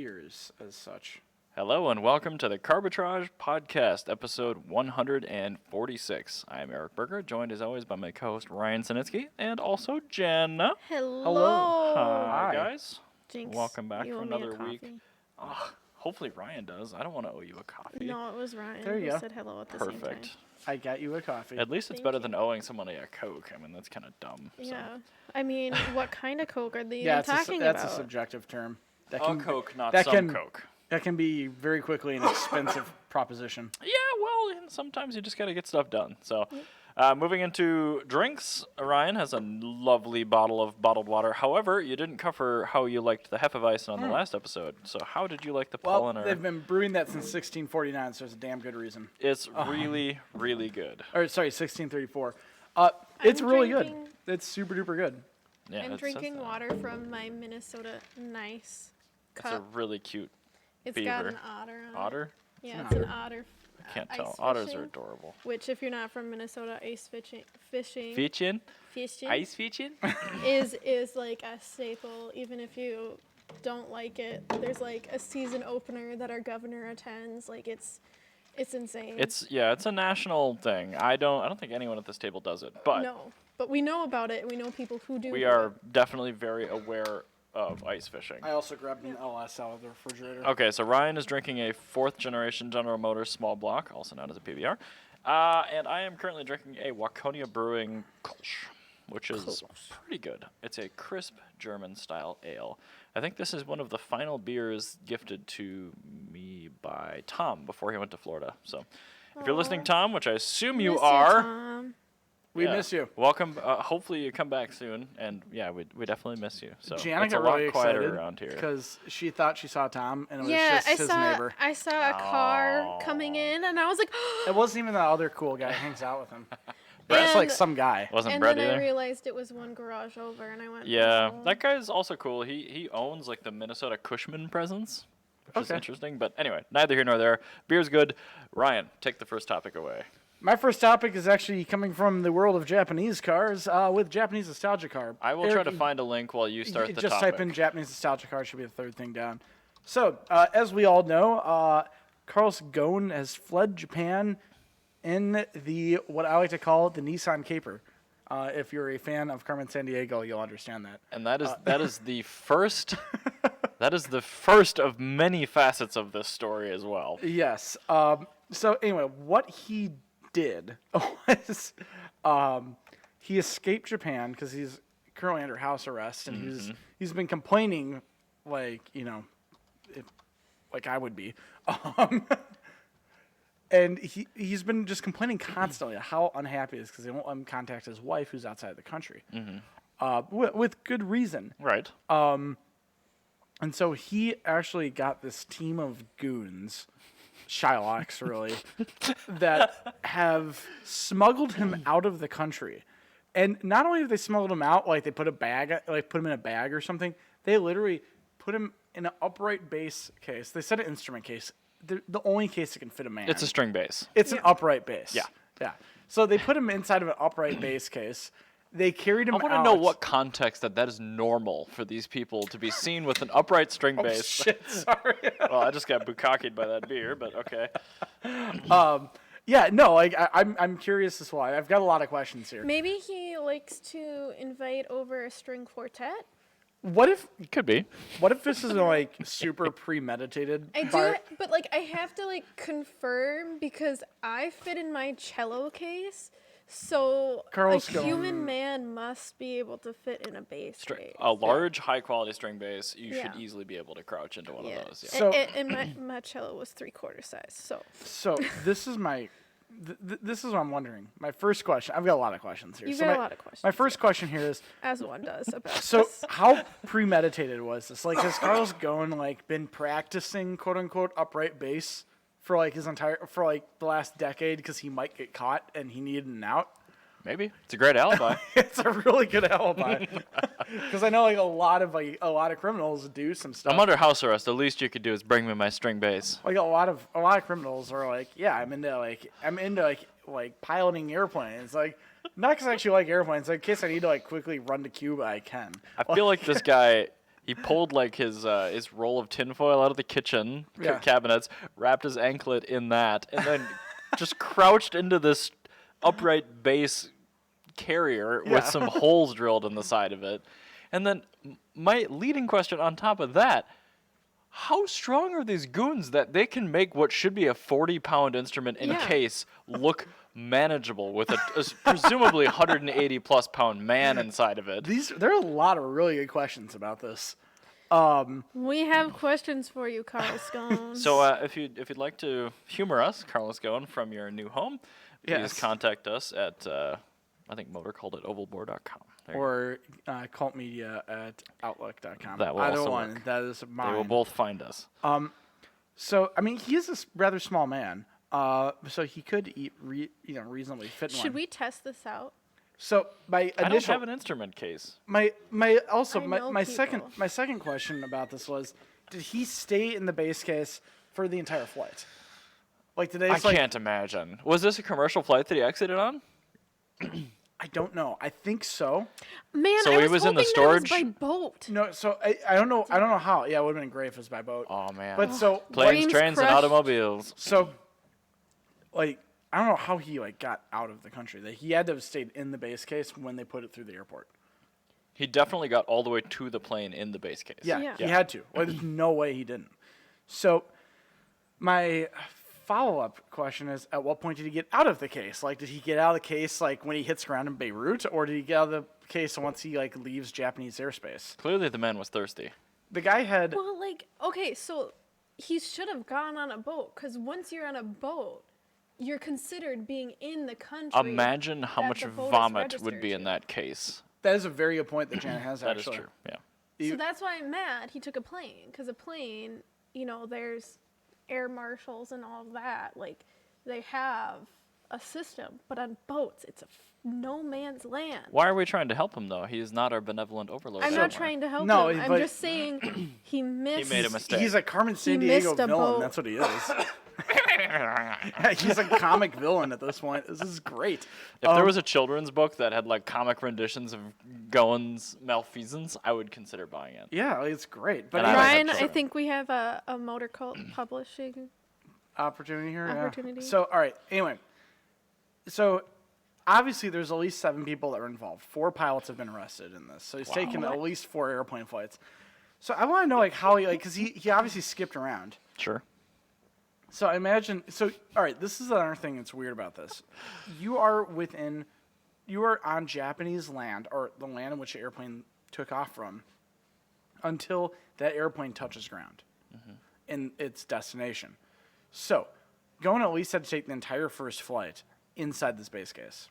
beers as such. Hello and welcome to the Carbitrage Podcast, episode 146. I am Eric Berger, joined as always by my co-host Ryan Sinitsky and also Jenna. Hello. Hi, guys. Jinx, welcome back you for owe me a another week. coffee. Hopefully Ryan does. I don't want to owe you a coffee. No, it was Ryan There you who go. said hello at the same time. Perfect. I got you a coffee. At least it's Thank better you. than owing somebody a Coke. I mean, that's kind of dumb. Yeah. I mean, what kind of Coke are they yeah, even talking that's about? a subjective term. That So. A Coke, not that some can- Coke. That can be very quickly an expensive proposition. Yeah, well, and sometimes you just got to get stuff done. So, moving into drinks, Ryan has a lovely bottle of bottled water. However, you didn't cover how you liked the Hefeweizen on the last episode. So, how did you like the Well, Paulaner? they've been brewing that since 1649, so there's a damn good reason. It's really, really good. Or sorry, 1634. It's really good. drinking- It's super duper good. Yeah, I'm it says drinking that. water from my Minnesota Nice It's a cup. really cute It's beaver. got an otter on it. otter. Yeah, It's it's an an otter. Can't ice tell. Otters are fishing, adorable. Which, if you're not from Minnesota, fishing Fishing? fishing Ice fishing? is like a staple. Even if you don't like it, there's like a season opener that our governor attends. Like it's insane. It's a national thing. I don't think anyone at this table does it, but No, but we know about it. We know people who do. we do are it. definitely very aware of ice fishing. I also grabbed an LS out of the refrigerator. Okay, so Ryan is drinking a 4th generation General Motors small block, also known as a PBR. And I am currently drinking a Waconia Brewing Kolsch, which is pretty good. It's a crisp German style ale. I think this is one of the final beers gifted to me by Tom before he went to Florida. So if you're listening, Tom, which I assume you Miss are, Tom. We yeah, miss you. welcome. Hopefully you come back soon. And yeah, we definitely miss you. So Gianna it's a got lot really quieter excited around here. because she thought she saw Tom, and it was Yeah, just his neighbor. I saw a car coming in, and I was like, It wasn't even the other cool guy who hangs out with him. It's like And- some guy. Wasn't and Brett then either? I realized it was one garage over, and I went, Yeah, "Oh." that guy's also cool. He owns like the Minnesota Cushman presence, which is Okay. interesting. But anyway, neither here nor there. Beer's good. Ryan, take the first topic away. My first topic is actually coming from the world of Japanese cars with Japanese nostalgia car. I will try to find a link while you start the just topic. type in Japanese nostalgia car, should be the third thing down. So, as we all know, Carlos Ghosn has fled Japan in the, what I like to call the Nissan Caper. If you're a fan of Carmen Sandiego, you'll understand that. And that is the first. That is the first of many facets of this story as well. Yes. So anyway, what he did was he escaped Japan because he's currently under house arrest, and he's been complaining like like I would be, and he's been just complaining constantly how unhappy he is because they won't let him contact his wife who's outside the country, with good reason. Right. And so he actually got this team of goons, Shylocks really, that have smuggled him out of the country. And not only have they smuggled him out, like they put him in a bag or something, they literally put him in an upright base case. They said an instrument case. The only case that can fit a man. It's a string base. It's an upright base. Yeah. Yeah. So they put him inside of an upright base case. They carried him I out. want to know what context that is normal for these people to be seen with an upright string base. Shit, sorry. Well, I just got bukkakied by that beer, but okay. Yeah, no, like I'm curious as well. I've got a lot of questions here. Maybe he likes to invite over a string quartet. What if Could be. this is like super premeditated? I do, but like I have to like confirm because I fit in my cello case, so Carlos a Ghosn. human man must be able to fit in a bass case. A large, high-quality string bass, you Yeah. should easily be able to crouch into one Yeah. of those. Yeah. So- and my cello was 3/4 size, so So this is my this is what I'm wondering. My first question. I've got a lot of questions here. You've So got my, a lot of questions. My first question here is, as one does about so this. how premeditated was this? Like, has Carlos Ghosn like been practicing quote unquote upright bass for like the last decade because he might get caught and he needed an out? Maybe. It's a great alibi. It's a really good alibi because I know like a lot of criminals do some stuff. I'm under house arrest. The least you could do is bring me my string bass. Like a lot of criminals are like, yeah, I'm into piloting airplanes. Like, not because I actually like airplanes. Like, in case I need to like quickly run to Cuba, I can. I feel like this guy He pulled like his roll of tinfoil out of the kitchen cabinets, wrapped his anklet in that, and then just crouched into this upright base carrier with some holes drilled in the side of it. And then my leading question on top of that, how strong are these goons that they can make what should be a 40-pound instrument in a case look manageable with a presumably 180-plus pound man inside of it? There are a lot of really good questions about this. We have questions for you, Carlos Ghosn. So if you'd like to humor us, Carlos Ghosn, from your new home, please contact us at I think Motor called it ovalbore.com. Or cultmedia@outlook.com. That will Either also one. work. That is mine. They will both find us. So I mean, he is a rather small man. So he could eat reasonably fit in one. Should we test this out? So my I don't initial have an instrument case. my I second question about this was, did he stay in the base case for the entire flight? Like, did they? I can't imagine. Was this a commercial flight that he exited on? I don't know. I think so. Man, So I he was in the hoping that was storage? by boat. No, so I don't know. I don't know how. Yeah, it would have been great if it was by boat. Oh man. But so planes, Dreams trains, and crushed. automobiles. So, like, I don't know how he got out of the country. That he had to have stayed in the base case when they put it through the airport. He definitely got all the way to the plane in the base case. Yeah, Yeah. he had to. Well, there's no way he didn't. So, my follow-up question is, at what point did he get out of the case? Like, did he get out of the case like when he hits ground in Beirut, or did he get out of the case once he like leaves Japanese airspace? Clearly, the man was thirsty. The guy had. Well, like, okay, so he should have gone on a boat, because once you're on a boat, you're considered being in the country. Imagine how that much the boat is vomit would registered be in to. that case. That is a very good point that Janet has. That is actually. true. Yeah. So that's why I'm mad he took a plane, because a plane, there's air marshals and all of that. Like, they have a system, but on boats, it's no man's land. Why are we trying to help him though? He is not our benevolent overlord. I'm not anymore. trying to help No, him. I'm but- just saying he missed. made a mistake. He's a Carmen San He Diego missed a villain. boat. That's what he is. He's a comic villain at this point. This is great. If there was a children's book that had like comic renditions of Goen's malfeasance, I would consider buying it. Yeah, it's great. But And I anyway, like Ryan, that I children. think we have a motor cult publishing. opportunity here. yeah. Opportunity. So, all right. Anyway, so obviously there's at least 7 people that were involved. 4 pilots have been arrested in this. So he's taken at least 4 airplane flights. So I want to know how he because he obviously skipped around. Sure. So I imagine. So all right, this is another thing that's weird about this. You are on Japanese land, or the land in which the airplane took off from, until that airplane touches ground in its destination. So, Ghosn at least had to take the entire first flight inside the space case,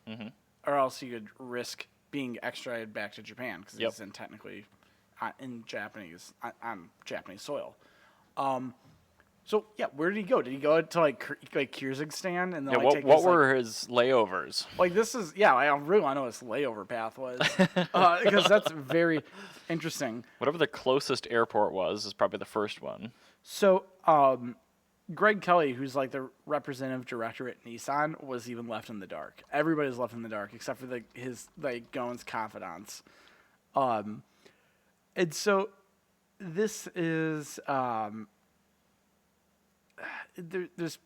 or else he could risk being extradited back to Japan because he's in technically in Japanese on Japanese soil. So yeah, where did he go? Did he go to like Kyrgyzstan and then Yeah, take what his, were his layovers? like this is I really want to know what his layover path was because that's very interesting. Whatever the closest airport was is probably the first one. So Greg Kelly, who's like the representative director at Nissan, was even left in the dark. Everybody's left in the dark except for his Ghosn's confidants. And so this is there's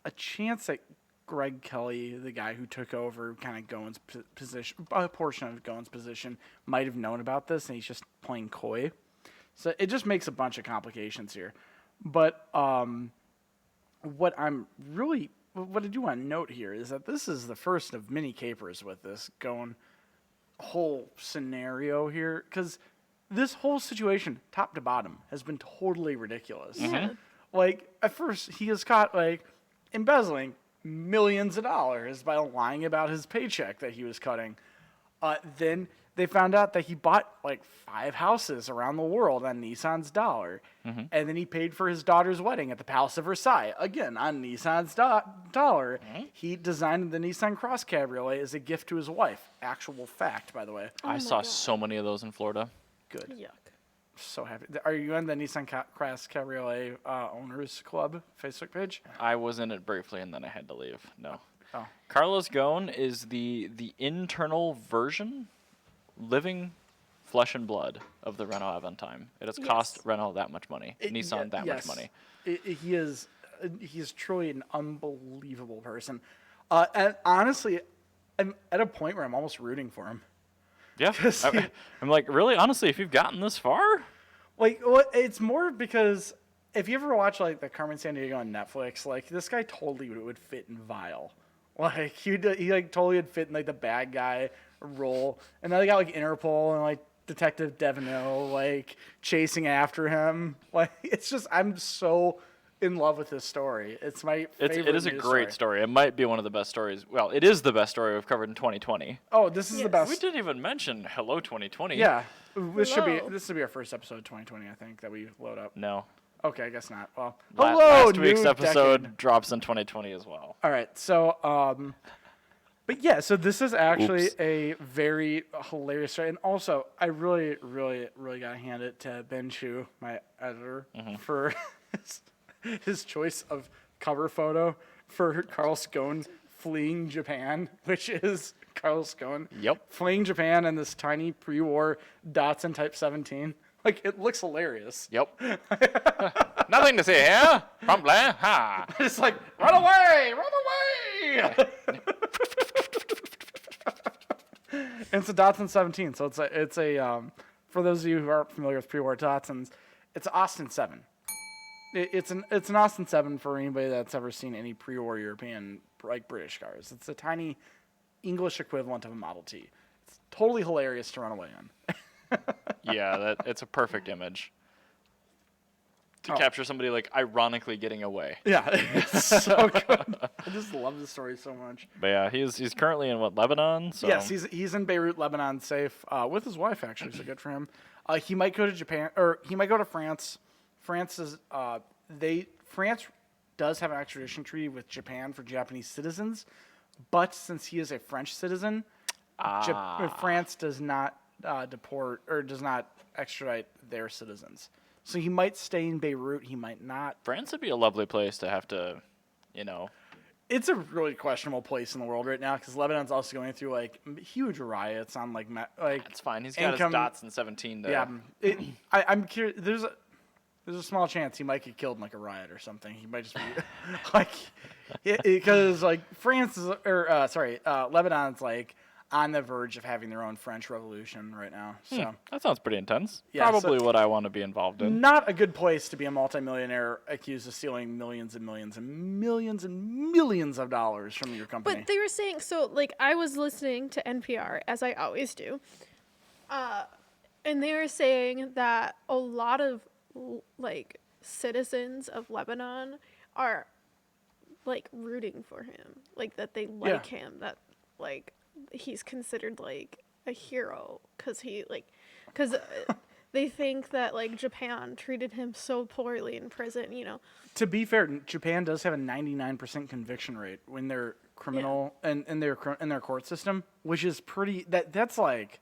a chance that Greg Kelly, the guy who took over kind of Ghosn's position, a portion of Ghosn's position, might have known about this and he's just playing coy. So it just makes a bunch of complications here. But what I do want to note here is that this is the first of many capers with this Ghosn whole scenario here, because this whole situation, top to bottom, has been totally ridiculous. Like, at first, he is caught, like, embezzling millions of dollars by lying about his paycheck that he was cutting. Then they found out that he bought, like, 5 houses around the world on Nissan's dollar. And then he paid for his daughter's wedding at the Palace of Versailles, again, on Nissan's dollar. He designed the Nissan Cross Cabriolet as a gift to his wife. Actual fact, by the way. I saw so many of those in Florida. Good. Yuck. So happy. Are you on the Nissan Cross Cabriolet Owners Club Facebook page? I was in it briefly and then I had to leave. No. Oh. Carlos Ghosn is the internal version, living flesh and blood of the Renault Aventime. It has cost Yes. Renault that much money, Nissan that much yes. money. He is truly an unbelievable person. And honestly, I'm at a point where I'm almost rooting for him. Yeah, I'm like, really, honestly, if you've gotten this far, Like, well, it's more because if you ever watch like the Carmen Sandiego on Netflix, like this guy totally would fit in Vile. Like he like totally would fit in like the bad guy role, and then they got like Interpol and like Detective Devaneux like chasing after him. Like it's just I'm so in love with this story. It's my favorite. it is a great story. It might be one of the best stories. Well, it is the best story we've covered in 2020. Oh, this is the Yes. best. We didn't even mention Hello 2020. Yeah, this should Hello. be our first episode of 2020. I think that we load up. No. Okay, I guess not. Well, Hello, hello, last week's new episode decade. drops in 2020 as well. All right, so but yeah, so this is actually Oops. a very hilarious story, and also I really, really, really gotta hand it to Ben Chu, my editor, for his choice of cover photo for Carlos Ghosn fleeing Japan, which is Carlos Ghosn Yep. fleeing Japan in this tiny pre-war Datsun Type 17. Like it looks hilarious. Yep. Nothing to see here. Probably. Ha. It's like run away, run away. And it's a Datsun 17, so it's a for those of you who aren't familiar with pre-war Datsuns, it's an Austin 7. It's an Austin 7 for anybody that's ever seen any pre-war European like British cars. It's a tiny English equivalent of a Model T. It's totally hilarious to run away in. Yeah, it's a perfect image to Oh. capture somebody like ironically getting away. Yeah, it's so good. I just love the story so much. But yeah, he's currently in Lebanon. So Yes, he's in Beirut, Lebanon, safe with his wife actually. So good for him. He might go to Japan or he might go to France. France does have an extradition treaty with Japan for Japanese citizens, but since he is a French citizen, France does not deport or does not extradite their citizens. So he might stay in Beirut. He might not. France would be a lovely place to have to, It's a really questionable place in the world right now because Lebanon's also going through like huge riots on like It's fine. He's got income- his Datsun 17 there. Yeah, I'm curious. There's a small chance he might get killed in like a riot or something. He might just be like because like France is Lebanon's like on the verge of having their own French Revolution right now. So That sounds pretty intense. Yeah, Probably what I want to be involved in. not a good place to be a multimillionaire accused of stealing millions and millions and millions and millions of dollars from your company. But they were saying, so like I was listening to NPR as I always do, and they were saying that a lot of like citizens of Lebanon are like rooting for him, like that they like him, that like he's considered like a hero because they think that like Japan treated him so poorly in prison, To be fair, Japan does have a 99% conviction rate when they're criminal and in their court system, which is pretty. That's like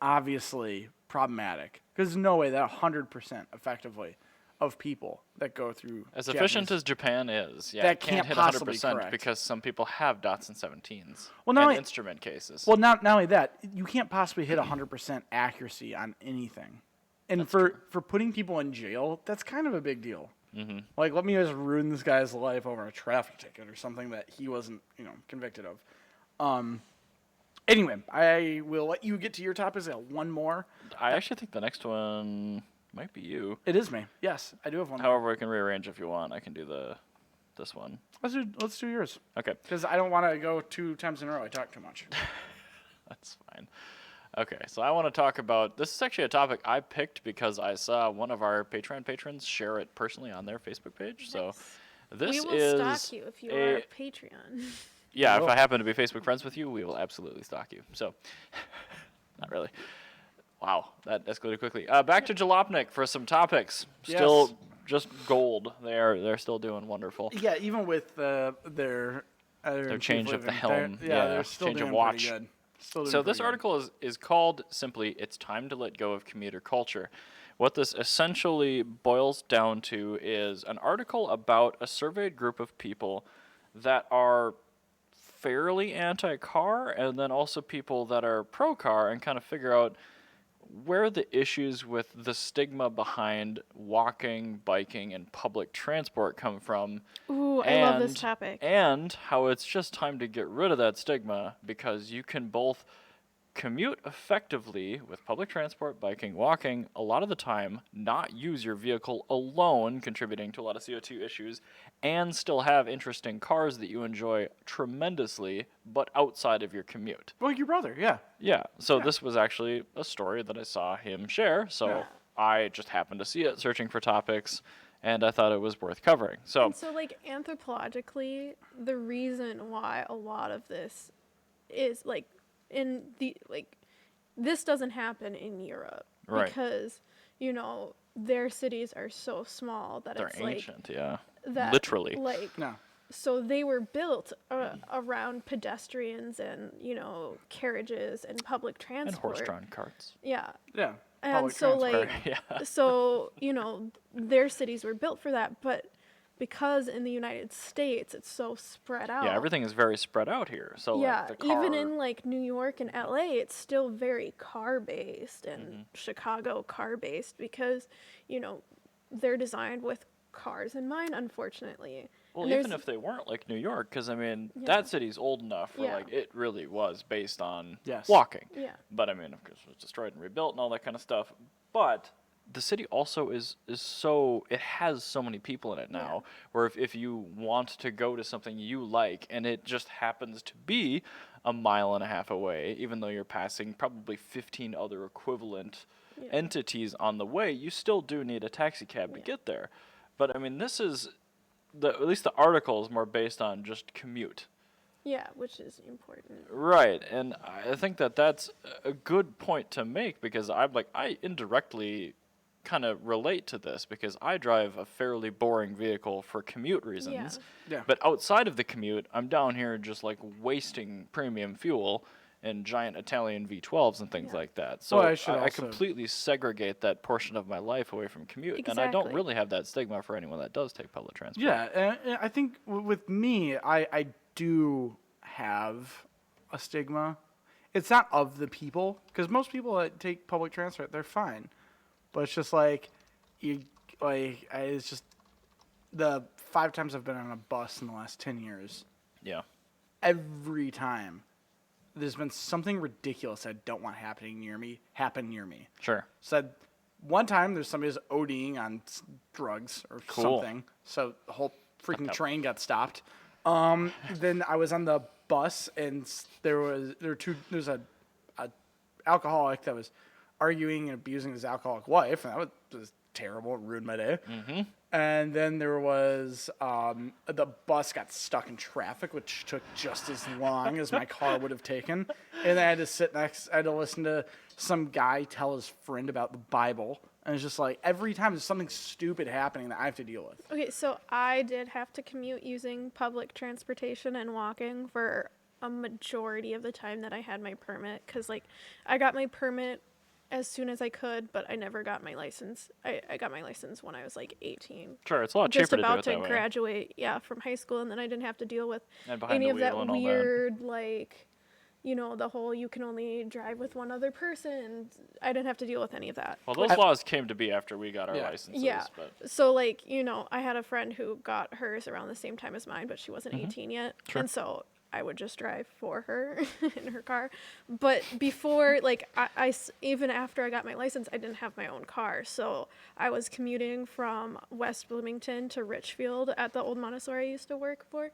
obviously problematic because there's no way that 100% effectively of people that go through As efficient as Japan is, That it can't can't hit possibly 100% correct. because some people have Datsun 17s Well, and not only- instrument cases. Well, not only that, you can't possibly hit 100% accuracy on anything, and for putting people in jail, that's kind of a big deal. Mm-hmm. Like, let me just ruin this guy's life over a traffic ticket or something that he wasn't, convicted of. Anyway, I will let you get to your topics. I got one more. I actually think the next one might be you. It is me. Yes, I do have one. However, we can rearrange if you want. I can do this one. Let's do yours Okay, because I don't want to go 2 times in a row. I talk too much. that's fine. Okay, so I want to talk about, this is actually a topic I picked because I saw one of our Patreon patrons share it personally on their Facebook page. So this we will is stalk you if you are a Patreon. Yeah, if Cool. I happen to be Facebook friends with you, we will absolutely stalk you. So, not really. Wow, that escalated quickly. Back to Jalopnik for some topics. Still Yes. just gold. They're still doing wonderful. Yeah, even with their change of the improvement, helm. they're still change of doing watch. pretty good. Still doing So this pretty good. article is called simply "It's Time to Let Go of Commuter Culture." What this essentially boils down to is an article about a surveyed group of people that are fairly anti-car, and then also people that are pro-car, and kind of figure out where the issues with the stigma behind walking, biking, and public transport come from. Ooh, I love this topic. And how it's just time to get rid of that stigma, because you can both commute effectively with public transport, biking, walking, a lot of the time, not use your vehicle alone, contributing to a lot of CO2 issues, and still have interesting cars that you enjoy tremendously, but outside of your commute. Well, your brother, yeah. Yeah, so this was actually a story that I saw him share, so Yeah. I just happened to see it searching for topics, and I thought it was worth covering. So, And so, like, anthropologically, the reason why a lot of this is, like, this doesn't happen in Europe. Right. Because, you know, their cities are so small that they're it's, ancient, yeah. that, Literally. like, No. so they were built around pedestrians and, you know, carriages and public And transport. horse-drawn carts. Yeah. Yeah. And public so, transport. like, Yeah. so, you know, their cities were built for that, but because in the United States it's so spread out. Yeah, everything is very spread out here. So Yeah, like the car, even in like New York and LA, it's still very car based, and Chicago car based, because, you know, they're designed with cars in mind, unfortunately. well, And even there's- if they weren't like New York, because I mean Yeah. that city's old enough where Yeah. like it really was based on Yes. walking. Yeah. But I mean, of course, it was destroyed and rebuilt and all that kind of stuff. But the city also is so, it has so many people in it now, where if you want to go to something you like and it just happens to be a mile and a half away, even though you're passing probably 15 other equivalent entities on the way, you still do need a taxi cab to get there. But I mean, this is at least the article is more based on just commute. Yeah, which is important. Right, and I think that that's a good point to make, because I indirectly kind of relate to this, because I drive a fairly boring vehicle for commute reasons. Yeah. But outside of the commute, I'm down here just like wasting premium fuel and giant Italian V12s and things like that. So Well, I should I also- completely segregate that portion of my life away from commute, and I don't Exactly. really have that stigma for anyone that does take public transport. Yeah, and I think with me, I do have a stigma. It's not of the people, because most people that take public transport, they're fine. But it's just like, it's just the 5 times I've been on a bus in the last 10 years, Yeah. every time there's been something ridiculous I don't want happen near me. Sure. Said one time there's somebody who's ODing on drugs or Cool. something, so the whole freaking train got stopped. Then I was on the bus and there's a alcoholic that was arguing and abusing his alcoholic wife, and that was terrible. It ruined my day. Mm-hmm. And then there was the bus got stuck in traffic, which took just as long as my car would have taken. And I had to listen to some guy tell his friend about the Bible. And it's just like every time there's something stupid happening that I have to deal with. Okay, so I did have to commute using public transportation and walking for a majority of the time that I had my permit, because, like, I got my permit as soon as I could, but I never got my license. I got my license when I was like 18. Sure, it's a lot Just cheaper to do about it to that way. graduate, from high school, and then I didn't have to deal with And behind any the of that wheel and all that. weird, like, you know, the whole you can only drive with one other person. I didn't have to deal with any of that. Well, those laws came to be after we got our Yeah. licenses. Yeah. But So, like, you know, I had a friend who got hers around the same time as mine, but she wasn't 18 yet. Sure. And so I would just drive for her in her car. But before, like, even after I got my license, I didn't have my own car. So I was commuting from West Bloomington to Richfield at the old Montessori I used to work for.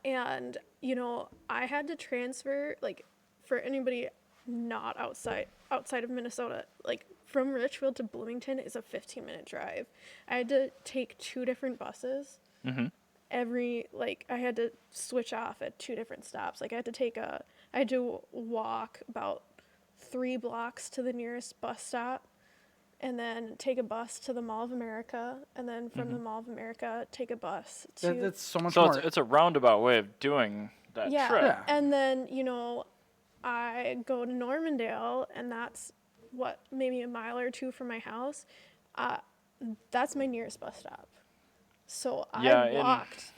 And, you know, I had to transfer, like, for anybody not outside of Minnesota, like, from Richfield to Bloomington is a 15-minute drive. I had to take 2 different buses. I had to switch off at 2 different stops. Like, I had to walk about 3 blocks to the nearest bus stop, and then take a bus to the Mall of America, and then from the Mall of America, take a bus to... That's so much so more. it's a roundabout way of doing that yeah. trip. Yeah. And then, you know, I go to Normandale, and that's, maybe a mile or 2 from my house. That's my nearest bus stop. So Yeah, I and walked,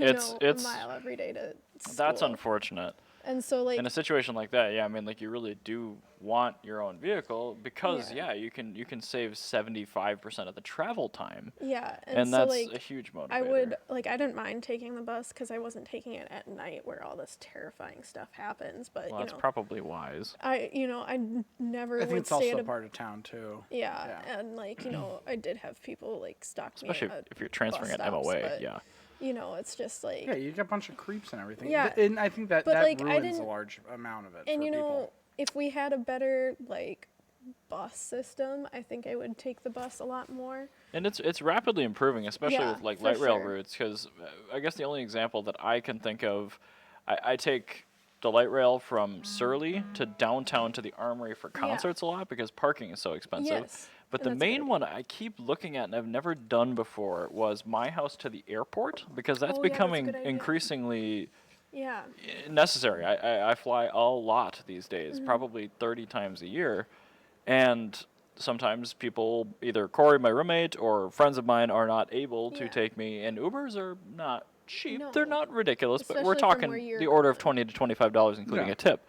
it's- a mile every day to school. That's unfortunate. And so like In a situation like that, yeah, I mean, like you really do want your own vehicle because Yeah. you can save 75% of the travel time, yeah, and so that's like a huge motivator. I didn't mind taking the bus because I wasn't taking it at night where all this terrifying stuff happens. But Well, you that's know, probably wise. I never I think would it's stay also at a a part of town too. yeah, and like I did have people like stop Especially me at if you're transferring bus an stops, MOA, but, yeah. It's just like Yeah, you get a bunch of creeps and everything. Yeah. And I think that But, that like, I ruins a didn't- large amount of it and for people. if we had a better like bus system, I think I would take the bus a lot more. And it's rapidly improving, especially Yeah, with like for light rail sure. routes, because I guess the only example that I can think of, I take the light rail from Surly to downtown to the Armory for concerts a lot because parking is so expensive. Yes, But and the that's a good main idea. one I keep looking at and I've never done before was my house to the airport because that's Oh, yeah, that's a becoming good idea. increasingly Yeah. necessary. I fly a lot these days, Mm-hmm. probably 30 times a year, and sometimes people, either Corey, my roommate, or friends of mine, are not able to Yeah. take me. And Ubers are not cheap; they're No. not ridiculous, but we're Especially from talking where you're the order of going. $20 to $25, including Yeah. a tip.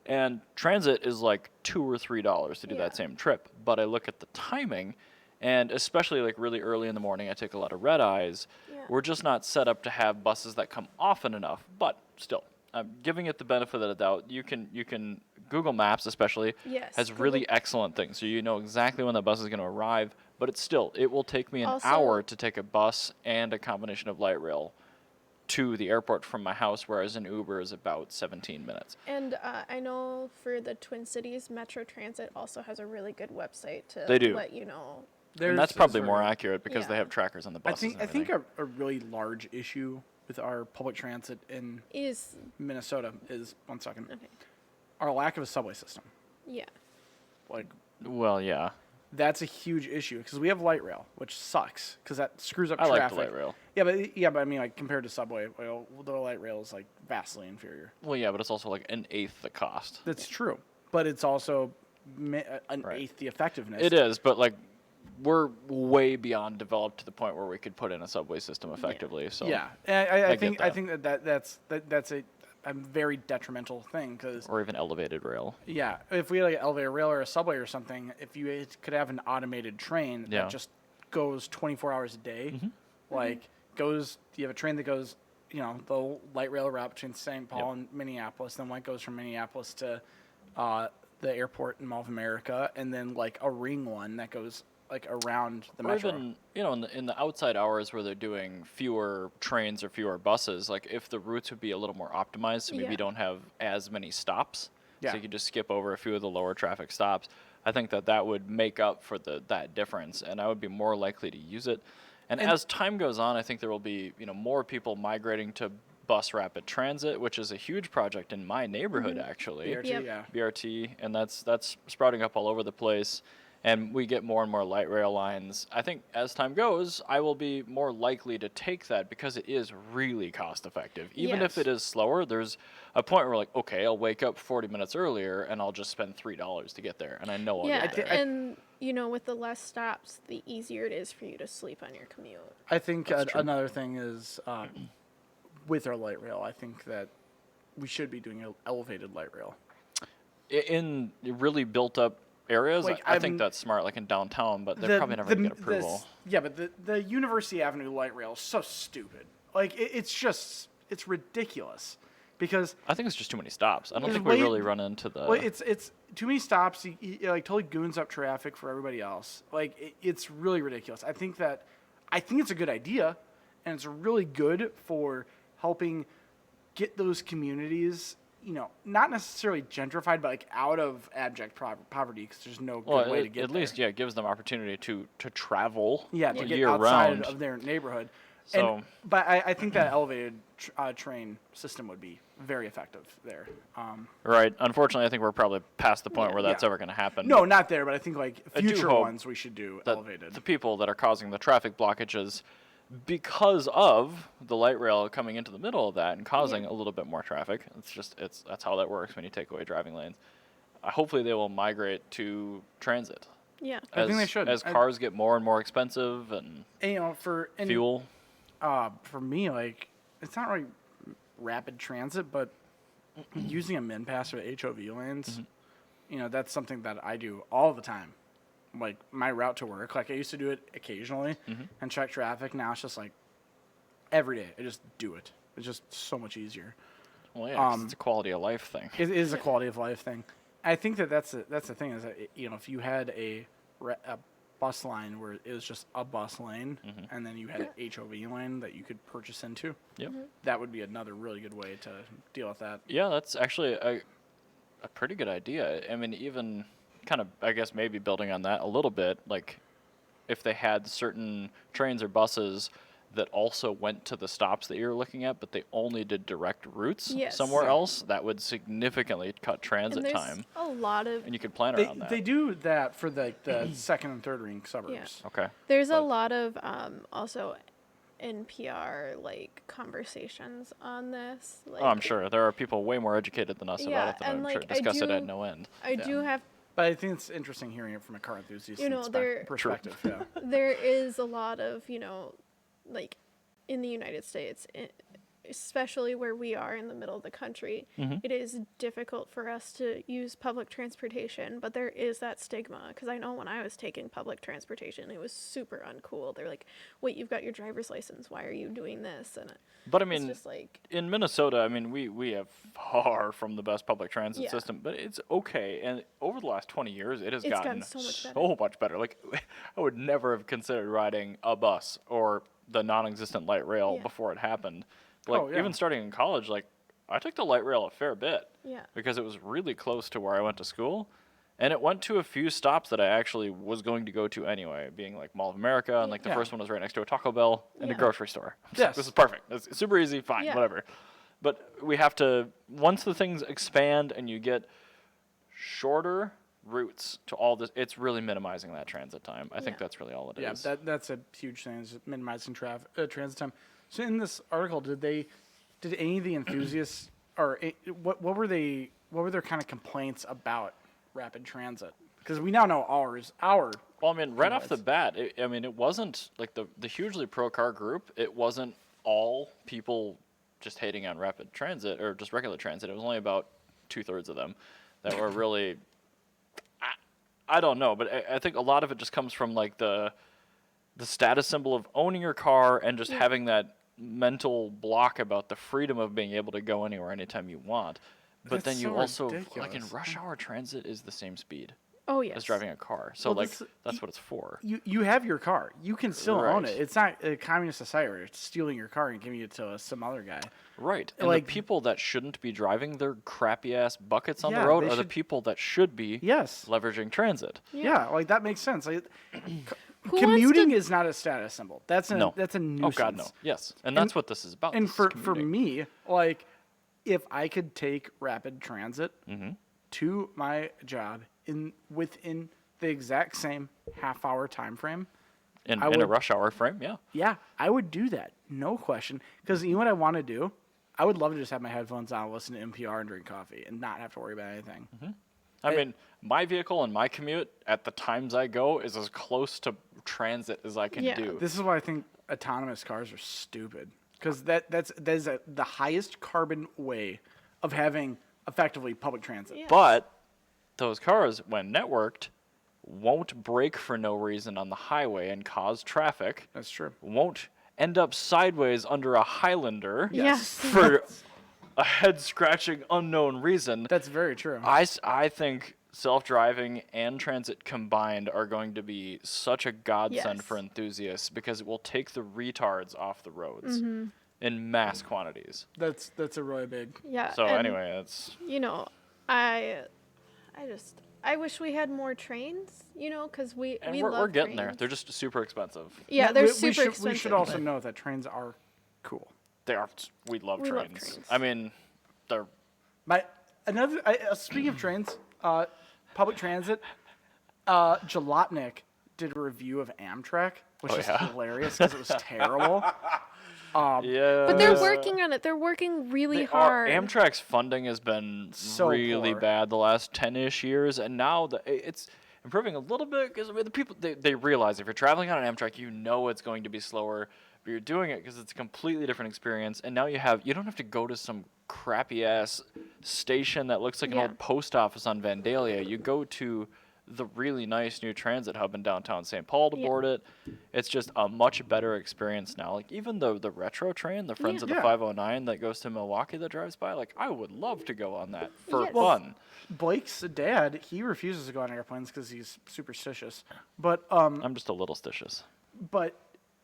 And transit is like $2 or $3 to do Yeah. that same trip. But I look at the timing, and especially like really early in the morning, I take a lot of red eyes. Yeah. We're just not set up to have buses that come often enough. But still, I'm giving it the benefit of the doubt. You can Google Maps especially Yes, has Google- really excellent things, so you know exactly when the bus is going to arrive. But it will take me an Also- hour to take a bus and a combination of light rail to the airport from my house, whereas an Uber is about 17 minutes. And I know for the Twin Cities, Metro Transit also has a really good website to They do. let you know. And that's probably more accurate because they Yeah. have trackers on the I buses. think and I think everything. a really large issue with our public transit in Is Minnesota is one second okay. our lack of a subway system. Yeah. Like Well, yeah. that's a huge issue because we have light rail, which sucks because that screws up I like traffic. the light rail. Yeah, but I mean, like compared to subway, well, the light rail is like vastly inferior. Well, yeah, but it's also like an eighth the cost. That's true, but it's also an Right. eighth the effectiveness. It is, but like we're way beyond developed to the point where we could put in a subway system effectively. So Yeah, and I get think that. that's a very detrimental thing because or even elevated rail. yeah, if we had like an elevator rail or a subway or something, if you could have an automated train Yeah. that just goes 24 hours a day, Mm-hmm. like you have a train that goes, the light rail route between St. Paul and Minneapolis, then one goes from Minneapolis to the airport in Mall of America, and then like a ring one that goes like around the Or metro. even in the outside hours where they're doing fewer trains or fewer buses, like if the routes would be a little more optimized, so maybe Yeah. you don't have as many stops, Yeah. so you could just skip over a few of the lower traffic stops. I think that would make up for that difference, and I would be more likely to use it. And as time goes on, I think there will be more people migrating to bus rapid transit, which is a huge project in my neighborhood actually. BRT, Yep. yeah. BRT, and that's sprouting up all over the place. And we get more and more light rail lines. I think as time goes, I will be more likely to take that because it is really cost effective. Even if Yes. it is slower, there's a point where like, okay, I'll wake up 40 minutes earlier and I'll just spend $3 to get there, and I know I'll Yeah, get there. and with the less stops, the easier it is for you to sleep on your commute. I think That's true. another thing is with our light rail, I think that we should be doing elevated light rail. In really built up areas, Like, I think I'm- that's smart, like in downtown, but they're probably never going to get approval. Yeah, but the University Avenue light rail is so stupid. Like it's ridiculous because I think it's just too many stops. I don't There's think we way- really run into the. well, it's too many stops. You like totally goons up traffic for everybody else. Like it's really ridiculous. I think it's a good idea, and it's really good for helping get those communities, not necessarily gentrified, but like out of abject poverty because there's no good well, way to get at there. least it gives them opportunity to travel. Yeah, to get year outside round. of their neighborhood. So- But I think that elevated train system would be very effective there. Right. Unfortunately, I think we're probably past the point where that's Yeah. ever going to happen. No, not there, but I think like I do future hope ones we should do that elevated. the people that are causing the traffic blockages because of the light rail coming into the middle of that and causing a little bit more traffic. That's how that works when you take away driving lanes. Hopefully they will migrate to transit. Yeah. I think they should. As cars get more and more expensive and And, fuel. for me, like it's not really rapid transit, but using a min pass or HOV lanes, you know, that's something that I do all the time. Like my route to work, like I used to do it occasionally and check traffic. Now it's just like every day I just do it. It's just so much easier. Well, yeah, 'cause it's a quality of life thing. It is a quality of life thing. I think that's the thing is that, you know, if you had a bus line where it was just a bus lane and then you had an HOV lane that you could purchase into, Yep. that would be another really good way to deal with that. Yeah, that's actually a pretty good idea. I mean, even kind of, I guess, maybe building on that a little bit, like if they had certain trains or buses that also went to the stops that you're looking at, but they only did direct routes somewhere else, that would significantly cut transit and there's time. a lot of And you could plan around that. They do that for the second and third ring suburbs. Okay. there's a lot of also NPR like conversations on this. Like, Oh, I'm sure. There are people way more educated than us Yeah, about it that and, I'm sure like, I discuss it do- at no end. I do have But I think it's interesting hearing it from a car enthusiast You know, there- perspective. Yeah. there is a lot of, you know, like in the United States, especially where we are in the middle of the country, it is difficult for us to use public transportation, but there is that stigma. Because I know when I was taking public transportation, it was super uncool. They're like, wait, you've got your driver's license. Why are you doing this? And But I it's mean, just like, in Minnesota, I mean, we have far from the best public transit Yeah. system, but it's okay. And over the last 20 years, it has It's gotten gotten so much better. so much better. Like, I would never have considered riding a bus or the non-existent light rail Yeah. before it happened. Like, Oh, yeah. even starting in college, like, I took the light rail a fair bit yeah. because it was really close to where I went to school. And it went to a few stops that I actually was going to go to anyway, being like Mall of America, and like the Yeah. first one was right next to a Taco Bell and a Yeah. grocery store. I was like, Yes. this is perfect. It's super easy, fine, Yeah. whatever. But we have to, once the things expand and you get shorter routes to all this, it's really minimizing that transit time. I think Yeah. that's really all it Yeah, is. that's a huge thing, is minimizing transit time. So in this article, did any of the enthusiasts, or what were their kind of complaints about rapid transit? Because we now know our Well, I mean, right off the Anyways. bat, it wasn't like the hugely pro car group. It wasn't all people just hating on rapid transit or just regular transit. It was only about 2/3 of them that were really. I don't know, but I think a lot of it just comes from like the status symbol of owning your car and just having that mental block about the freedom of being able to go anywhere anytime you want. But That's then you so also like in ridiculous. rush hour transit is the same speed Oh, yes. as driving a car. So Well, like this- that's what it's for. you have your car. You can still own Right. it. It's not a communist society where it's stealing your car and giving it to some other guy. Right. And like- the people that shouldn't be driving their crappy ass buckets on Yeah, the road they are the should- people that should be Yes. leveraging transit. Yeah, like that makes sense. Like, Who commuting wants is not a status symbol. That's a No. that's a Oh nuisance. god no. Yes. And that's what this is about. And This is for commuting. me, like, if I could take rapid transit Mm-hmm. to my job within the exact same half-hour time frame, in I a would- rush hour frame, yeah. yeah, I would do that, no question. Because you know what I want to do? I would love to just have my headphones on, listen to NPR, and drink coffee, and not have to worry about anything. I mean, my vehicle and my commute at the times I go is as close to transit as I can Yeah. do. This is why I think autonomous cars are stupid. Because that is the highest carbon way of having effectively public transit. Yeah. But those cars, when networked, won't brake for no reason on the highway and cause traffic. That's true. Won't end up sideways under a Highlander Yes. for a head-scratching unknown reason. That's very true. I think self-driving and transit combined are going to be such a godsend Yes. for enthusiasts because it will take the retards off the roads Mm-hmm. in mass quantities. That's a really big. Yeah. So and, anyway, that's you know, I wish we had more trains, you know, because we we're love getting there. trains. They're just super expensive. Yeah, they're we super should, expensive. We should also but- know that trains are cool. They are. We love We love trains. trains. I mean, they're Speaking of trains, public transit, Jalopnik did a review of Amtrak, which Oh, is yeah? hilarious because it was terrible. yeah. But they're working on it. They're working really hard. Amtrak's funding has been So really poor. bad the last 10-ish years, and now it's improving a little bit because I mean, the people they realize if you're traveling on an Amtrak, you know it's going to be slower but you're doing it because it's a completely different experience. And now you don't have to go to some crappy ass station that looks like an Yeah. old post office on Vandalia. You go to the really nice new transit hub in downtown St. Paul to Yeah. board it. It's just a much better experience now. Like even the retro train, the Friends of the Yeah. 509 that goes to Milwaukee that drives by, like I would love to go on that for Yes. fun. Blake's dad, he refuses to go on airplanes because he's superstitious. But I'm just a little stitious.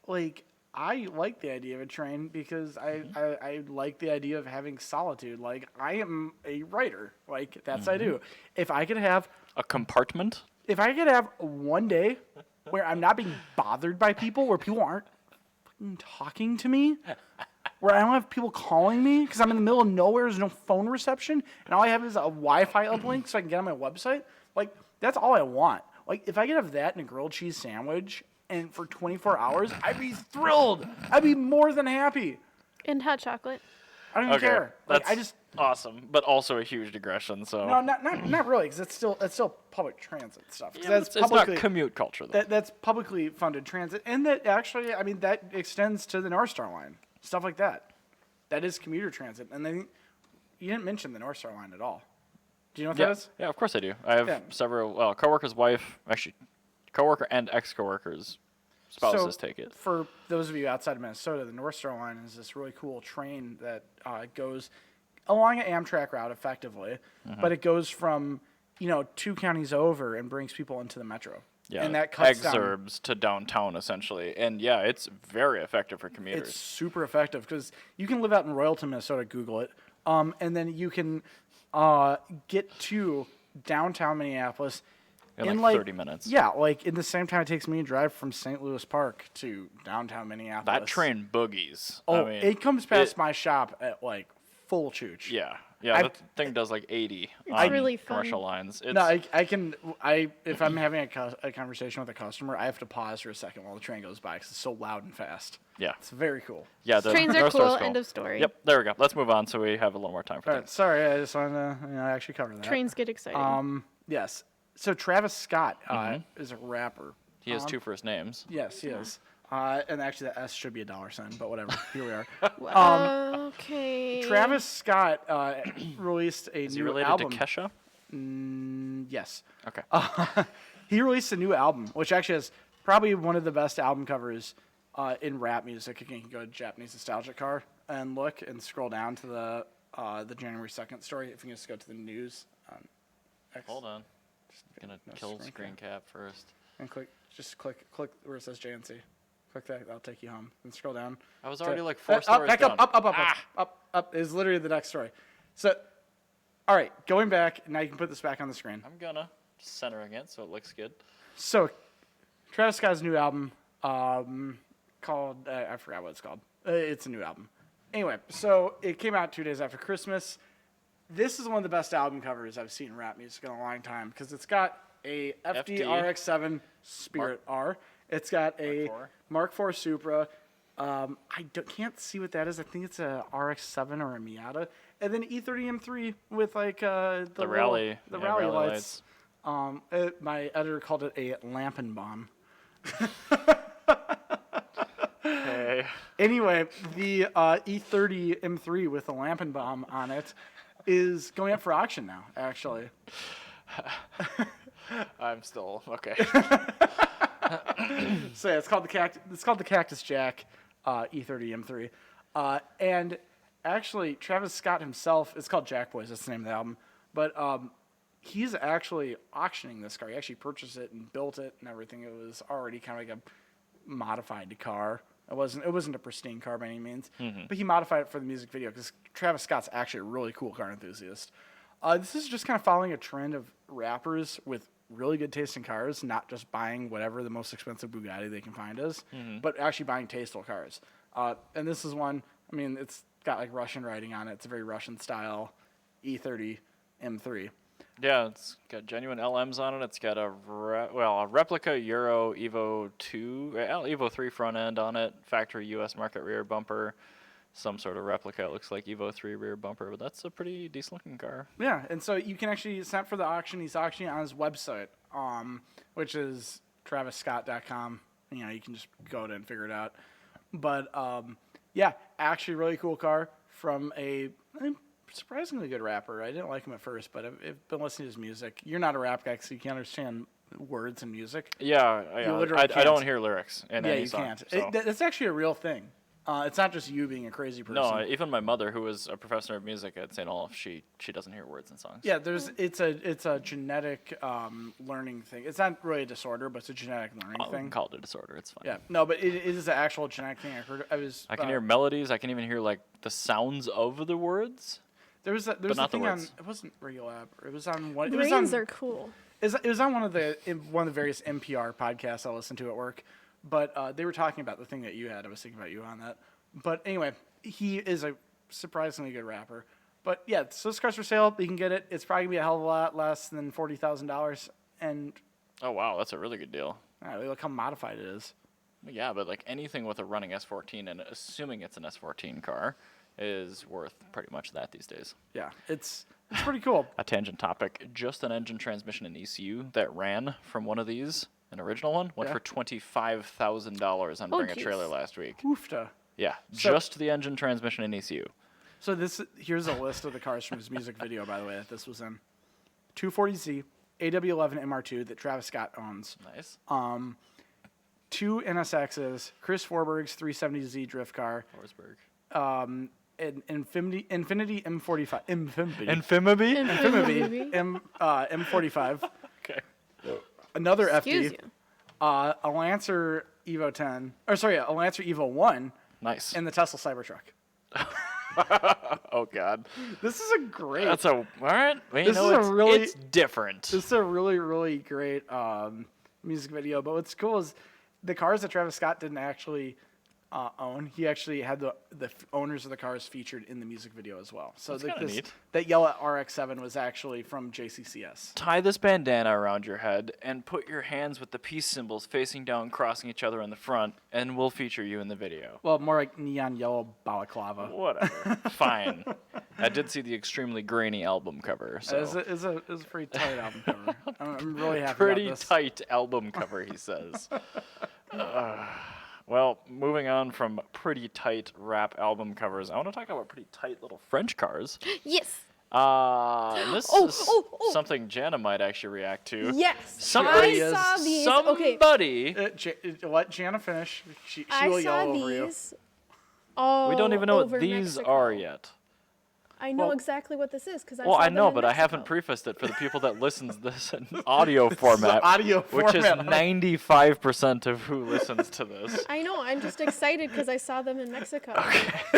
like I like the idea of a train because I like the idea of having solitude. Like I am a writer. Like that's I do. If I could have A compartment? one day where I'm not being bothered by people, where people aren't fucking talking to me, where I don't have people calling me because I'm in the middle of nowhere, there's no phone reception, and all I have is a Wi-Fi uplink so I can get on my website. Like that's all I want. Like if I could have that and a grilled cheese sandwich and for 24 hours, I'd be thrilled. I'd be more than happy. And hot chocolate. I don't even care. Like That's awesome, but also a huge digression. So no, not really, because it's still public transit stuff. 'Cause yeah, that's it's not publicly commute culture though. that's publicly funded transit, and that actually, I mean, that extends to the North Star line, stuff like that. That is commuter transit, and then you didn't mention the North Star line at all. Do you know what Yeah, that is? yeah, of course I do. I have Yeah. several coworkers' wife, actually, coworker and ex-coworkers' spouses take it. For those of you outside of Minnesota, the North Star line is this really cool train that goes along an Amtrak route effectively, Mm-hmm. but it goes from 2 counties over and brings people into the metro. Yeah, and that cuts down. exurbs to downtown essentially, and yeah, it's very effective for commuters. It's super effective because you can live out in Royalton, Minnesota. Google it, and then you can get to downtown Minneapolis in like 30 minutes. Yeah, like in the same time it takes me to drive from St. Louis Park to downtown Minneapolis. That train boogies. Oh, I mean, it comes past my shop at like full chooch. Yeah, that thing does like 80 It's on really fun. commercial lines. It's, No, if I'm having a conversation with a customer, I have to pause for a second while the train goes by because it's so loud and fast. yeah, It's very cool. yeah. The Trains are North Star's cool. End of story. Yep, there we go. Let's move on so we have a little more time for All right, things. sorry, I just wanted to actually cover that. Trains get exciting. Yes. So Travis Scott is a rapper. He has two first names. Yes, he is. And actually, the S should be a $sign, but whatever. Here we are. Okay. Travis Scott released a Is he new related album. to Kesha? Yes. Okay. He released a new album, which actually is probably one of the best album covers in rap music. You can go to Japanese Nostalgia Car and look and scroll down to the January 2nd story. If you can just go to the news on X. Hold on. Gonna No kill screen screen cap first. And click where it says JNC. Click that, that'll take you home. And scroll down. I was to- already like 4 up, stories back down. up is literally the next story. So, all right, going back, now you can put this back on the screen. I'm gonna centering it so it looks good. So, Travis Scott's new album called, I forgot what it's called. It's a new album. Anyway, so it came out 2 days after Christmas. This is one of the best album covers I've seen in rap music in a long time because it's got a FD RX7 Spirit R. It's got a Mark IV Supra. Can't see what that is. I think it's a RX7 or a Miata. And then E30 M3 with like the rally lights. My editor called it a Lampenbaum. Okay. Anyway, the E30 M3 with the Lampenbaum on it is going up for auction now, actually. I'm still okay. So yeah, it's called the Cactus Jack E30 M3. And actually, Travis Scott himself, it's called Jack Boys, that's the name of the album. But he's actually auctioning this car. He actually purchased it and built it and everything. It was already kind of like a modified car. It wasn't a pristine car by any means, but he modified it for the music video because Travis Scott's actually a really cool car enthusiast. This is just kind of following a trend of rappers with really good taste in cars, not just buying whatever the most expensive Bugatti they can find is, but actually buying tasteful cars. And this is one, I mean, it's got like Russian writing on it. It's a very Russian style E30 M3. Yeah, it's got genuine LMs on it. It's got a replica Euro Evo 2, Evo 3 front end on it, factory U.S. market rear bumper, some sort of replica. It looks like Evo 3 rear bumper, but that's a pretty decent looking car. Yeah, and so you can actually sign up for the auction. He's auctioning on his website, which is TravisScott.com. You can just go to and figure it out. But yeah, actually, really cool car from a surprisingly good rapper. I didn't like him at first, but I've been listening to his music. You're not a rap guy, so you can't understand words and music. Yeah, literally I can't. don't hear lyrics in Yeah, any you song. can't. So. That's actually a real thing. It's not just you being a crazy person. No, even my mother, who was a professor of music at St. Olaf, she doesn't hear words in songs. Yeah, it's a genetic learning thing. It's not really a disorder, but it's a genetic learning thing. Call it a disorder. It's fine. Yeah, no, but it is an actual genetic thing. I can hear melodies. I can even hear like the sounds of the words. There was a not the thing on. words. It wasn't Radiolab. It was on one. Brains are cool. It was on one of the various NPR podcasts I listened to at work, but they were talking about the thing that you had. I was thinking about you on that. But anyway, he is a surprisingly good rapper. But yeah, so this car's for sale. You can get it. It's probably gonna be a hell of a lot less than $40,000. And Oh wow, that's a really good deal. look how modified it is. Yeah, but like anything with a running S14, and assuming it's an S14 car, is worth pretty much that these days. Yeah, it's pretty cool. A tangent topic: just an engine, transmission, and ECU that ran from one of these, an original one, went Yeah. for $25,000 on Oh, Bring a jeez. Trailer last week. Oofta. Yeah, So- just the engine, transmission, and ECU. So here's a list of the cars from his music video, by the way, that this was in. 240Z, AW11 MR2 that Travis Scott owns. Nice. Two NSXs, Chris Forberg's 370Z drift car, Forsberg. an Infinity M45, Infimity? Infinity M45, Okay. another Excuse FD, you. a Lancer Evo 10, or sorry, a Lancer Evo 1, Nice. and the Tesla Cybertruck. Oh God. This is a great. That's a all right. Well, This is a it's, really- it's different. This is a really, really great music video. But what's cool is the cars that Travis Scott didn't actually own. He actually had the owners of the cars featured in the music video as well. So That's kinda neat. that yellow RX-7 was actually from JCCS. Tie this bandana around your head and put your hands with the peace symbols facing down, crossing each other in the front, and we'll feature you in the video. Well, more like neon yellow balaclava. Whatever. Fine. I did see the extremely grainy album cover. So. It's a pretty tight album cover. I'm really happy Pretty about this. tight album cover, he says. Well, moving on from pretty tight rap album covers, I want to talk about pretty tight little French cars. Yes. And this Oh, is oh, oh. something Jana might actually react to. Yes. Somebody I saw these. Okay. Somebody. Let Jana finish. She I will saw yell over you. these. All We don't even know what over these Mexico. are yet. I know Well- exactly what this is because I Well, saw I them know, in but I haven't Mexico. prefaced it for the people that listens to this in audio format, audio which is format. 95% of who listens to this. I know. I'm just excited because I saw them in Mexico.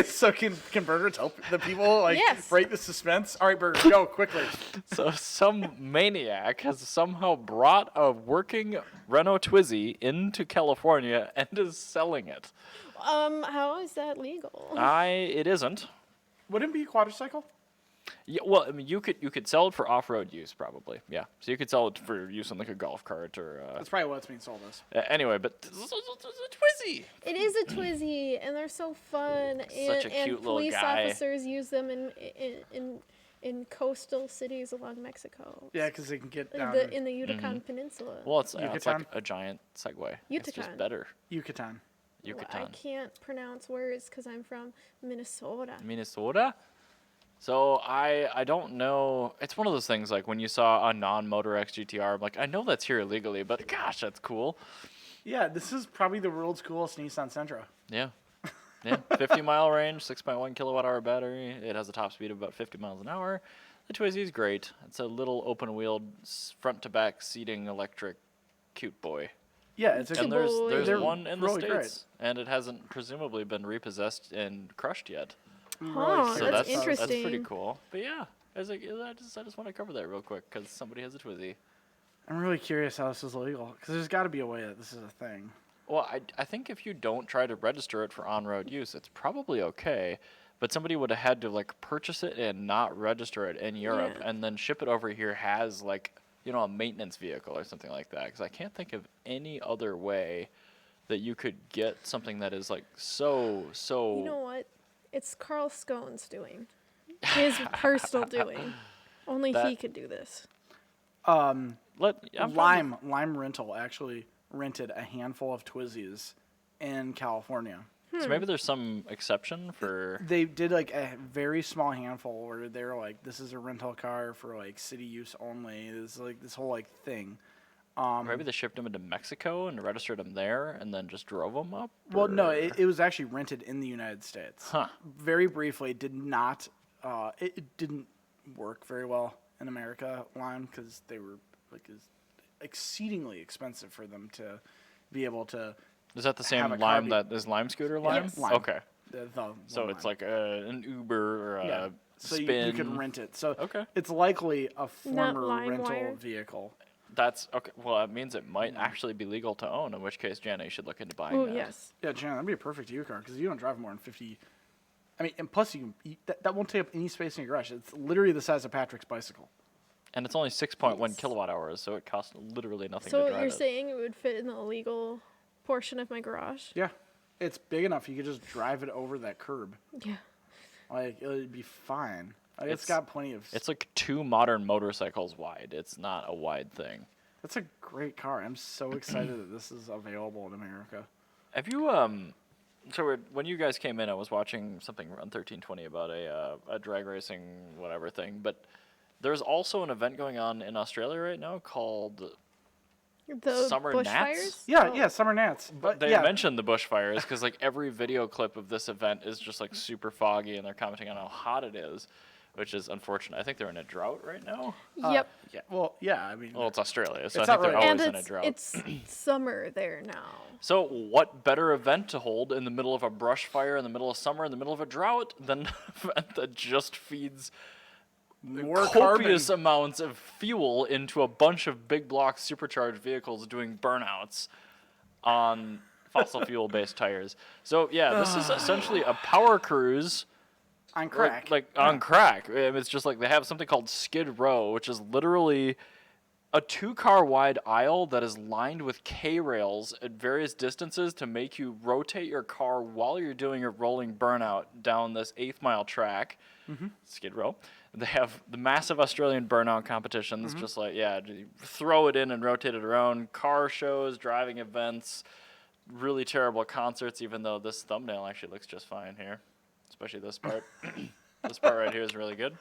So can Burger tell the people Yes. break the suspense? All right, Burger, go quickly. So some maniac has somehow brought a working Renault Twizy into California and is selling it. How is that legal? It isn't. Wouldn't it be a quadricycle? Yeah, well, I mean, you could sell it for off-road use, probably. Yeah, so you could sell it for use on like a golf cart or. That's probably what it's being sold as. Anyway, but this is a Twizy. It is a Twizzy, and they're so fun. And, Such a cute little police guy. officers use them in coastal cities along Mexico. Yeah, because they can get down In the Yucatan Peninsula. Well, it's like Yucatan? a giant Segway. It's just Yucatan. better. Yucatan. I Yucatan. can't pronounce words because I'm from Minnesota. Minnesota? So I don't know. It's one of those things like when you saw a non-Motor X GTR, I'm like, I know that's here illegally, but gosh, that's cool. Yeah, this is probably the world's coolest Nissan Sentra. Yeah. Yeah. 50-mile range, 6.1 kilowatt-hour battery. It has a top speed of about 50 miles an hour. The Twizy is great. It's a little open-wheeled, front-to-back seating electric cute boy. Yeah, it's a And boy. there's They're one in the really States, and it hasn't presumably been repossessed and crushed yet. Huh, So that's That's pretty interesting. cool. But yeah, I just want to cover that real quick because somebody has a Twizy. I'm really curious how this is legal because there's got to be a way that this is a thing. Well, I think if you don't try to register it for on-road use, it's probably okay. But somebody would have had to like purchase it and not register it in Europe, Yeah. and then ship it over here as like a maintenance vehicle or something like that. Because I can't think of any other way that you could get something that is like so. You know what? It's Carlos Ghosn's doing. His personal doing. Only That- he could do this. I'm Lime Rental actually rented a handful of Twizzys in California. So maybe there's some exception for. They did like a very small handful where they were like, this is a rental car for like city use only. It's like this whole like thing. Maybe they shipped them into Mexico and registered them there and then just drove them up? Well, no, or- it was actually rented in the United States. Huh. Very briefly, did not. It didn't work very well in America line because they were like exceedingly expensive for them to be able to. Is that the same have a Lime Carbi- that is Lime Scooter Lime? Yes. Lime. Okay. So one it's line. like an Uber or a Yeah. So spin. you can rent it. So Okay. it's likely a former LimeWire. rental vehicle. That's okay. Well, that means it might actually be legal to own, in which case, Jana, you should look into buying Oh, that. yes. Yeah, Jan, that'd be a perfect U car because you don't drive more than 50. I mean, and plus that won't take up any space in your garage. It's literally the size of Patrick's bicycle. And it's only 6.1 Yes. kilowatt hours, so it costs literally nothing So to drive you're it. saying it would fit in the legal portion of my garage? Yeah, it's big enough you could just drive it over that curb. Yeah. Like it would be fine. Like, it's It's- got plenty of. It's like 2 modern motorcycles wide. It's not a wide thing. That's a great car. I'm so excited that this is available in America. Have you when you guys came in, I was watching something on 1320 about a drag racing whatever thing, but there's also an event going on in Australia right now called The Summer bushfires? Gnats? Yeah, Oh. yeah, Summer Gnats. But They yeah, mentioned the bushfires because like every video clip of this event is just like super foggy, and they're commenting on how hot it is, which is unfortunate. I think they're in a drought right now. Yep. yeah. Well, yeah. I mean, Well, it's Australia, so It's I not think they're really- And always in a drought. it's summer there now. So, what better event to hold in the middle of a brush fire, in the middle of summer, in the middle of a drought, than an event that just feeds more copious carbon. amounts of fuel into a bunch of big block supercharged vehicles doing burnouts on fossil fuel based tires. So, yeah, this is essentially a power cruise. on crack. Like on crack. It's just like they have something called Skid Row, which is literally a 2-car wide aisle that is lined with K-rails at various distances to make you rotate your car while you're doing a rolling burnout down this 8th mile track. Skid Row. They have the massive Australian burnout competitions, just like, yeah, you throw it in and rotate it around. Car shows, driving events, really terrible concerts, even though this thumbnail actually looks just fine here. Especially this part. This part right here is really good.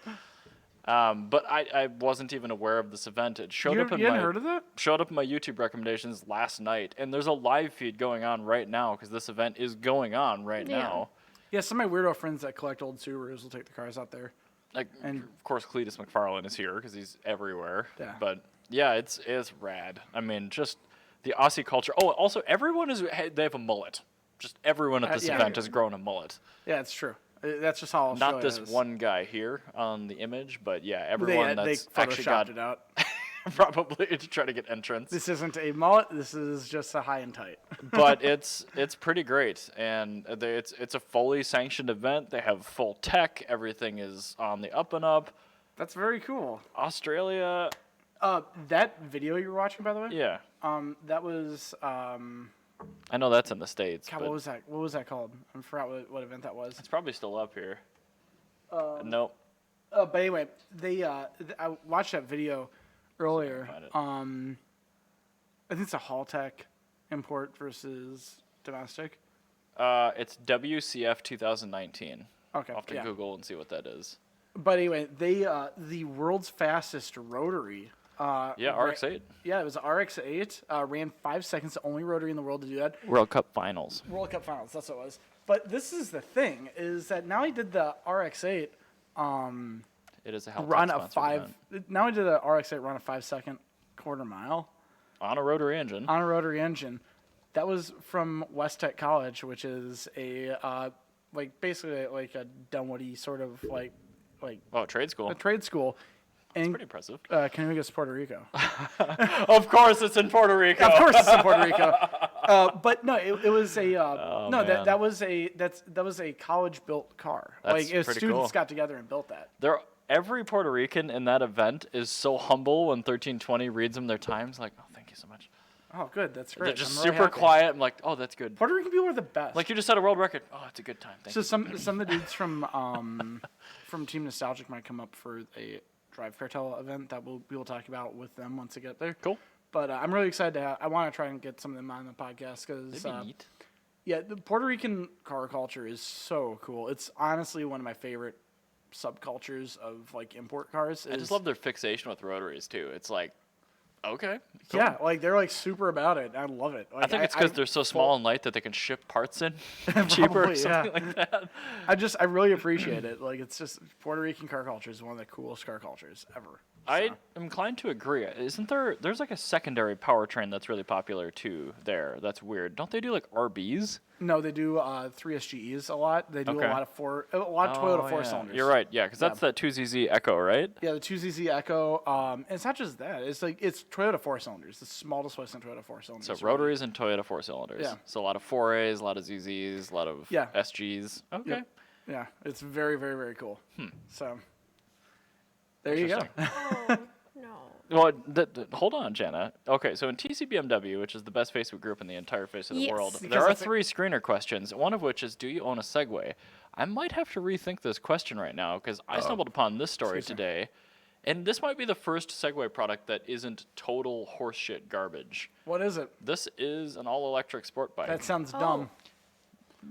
But I wasn't even aware of this event. It showed up in you hadn't my heard of that? showed up in my YouTube recommendations last night, and there's a live feed going on right now because this event is going on right Yeah. now. Yeah, some of my weirdo friends that collect old Subarus will take the cars out there. Like, And- of course, Cletus McFarlane is here because he's everywhere. Yeah. But yeah, it's rad. I mean, just the Aussie culture. Oh, also everyone they have a mullet. Just everyone at this yeah. event has grown a mullet. Yeah, it's true. That's just how Not Australia this is. one guy here on the image, but yeah, They, everyone they that's actually got photoshopped it out. probably to try to get entrance. This isn't a mullet. This is just a high and tight. But it's pretty great, and it's a fully sanctioned event. They have full tech. Everything is on the up and up. That's very cool. Australia, That video you were watching, by the way. yeah, That was I know that's in the States, God, but what was that? What was that called? I forgot what event that was. it's probably still up here. Nope. But anyway, I watched that video earlier. find it. I think it's a Haltech import versus domestic. It's WCF 2019. Okay. I'll have to yeah. Google and see what that is. But anyway, the world's fastest rotary. Yeah, RX8. Yeah, it was a RX8. Ran 5 seconds. The only rotary in the world to do that. World Cup Finals. World Cup Finals. That's what it was. But this is the thing: is that now he did the RX8 It is a Haltech run a sponsored 5. event. Now he did the RX8 run a 5-second quarter mile On a rotary engine. on a rotary engine. That was from West Tech College, which is a like basically like a Dunwoody sort of like Oh, trade school. a trade school. And Pretty impressive. Canugas, Puerto Rico. Of course, it's in Puerto Rico. Of course, it's in Puerto Rico. But no, it was a no. man. That was a college built car. That's Like pretty students cool. got together and built that. Every Puerto Rican in that event is so humble when 1320 reads them their times. Like, oh, thank you so much. Oh, good. That's great. They're just I'm really super happy. quiet. I'm like, oh, that's good. Puerto Rican people are the best. Like, you just set a world record. Oh, it's a good time. Thank So you. some of the dudes from Team Nostalgic might come up for a Drive Cartel event that we will talk about with them once they get there. Cool. But I'm really excited I want to try and get some of them on the podcast because That'd be neat. Yeah, the Puerto Rican car culture is so cool. It's honestly one of my favorite subcultures of like import cars. I just love their fixation with rotaries too. It's like, okay, cool. Yeah, like they're like super about it. I love it. Like, I think it's because they're so small and light that they can ship parts in cheaper or Probably, something like that. I really appreciate it. Like it's just Puerto Rican car culture is one of the coolest car cultures ever. I am inclined to agree. Isn't there's like a secondary powertrain that's really popular too there. That's weird. Don't they do like RBs? No, they do 3SGEs a lot. They do Okay. a lot of Toyota four yeah. cylinders. You're right. Yeah, because that's that Twizy Z Echo, right? Yeah, the Twizy Echo. And it's not just that. It's like it's Toyota four cylinders. The smallest Toyota four cylinders. So rotaries and Toyota 4-cylinders. Yeah. So a lot of 4As, a lot of ZZs, a lot of Yeah. SGs. Okay. Yep. Yeah, it's very, very, very cool. So there you go. Interesting. Oh, no. Well, hold on, Jenna. Okay, so in TC BMW, which is the best Facebook group in the entire face of the Yes. world, Because there are it's a- 3 screener questions. One of which is, do you own a Segway? I might have to rethink this question right now because I stumbled upon this story Excuse me. today, and this might be the first Segway product that isn't total horseshit garbage. What is it? This is an all-electric sport bike. That sounds Oh. dumb.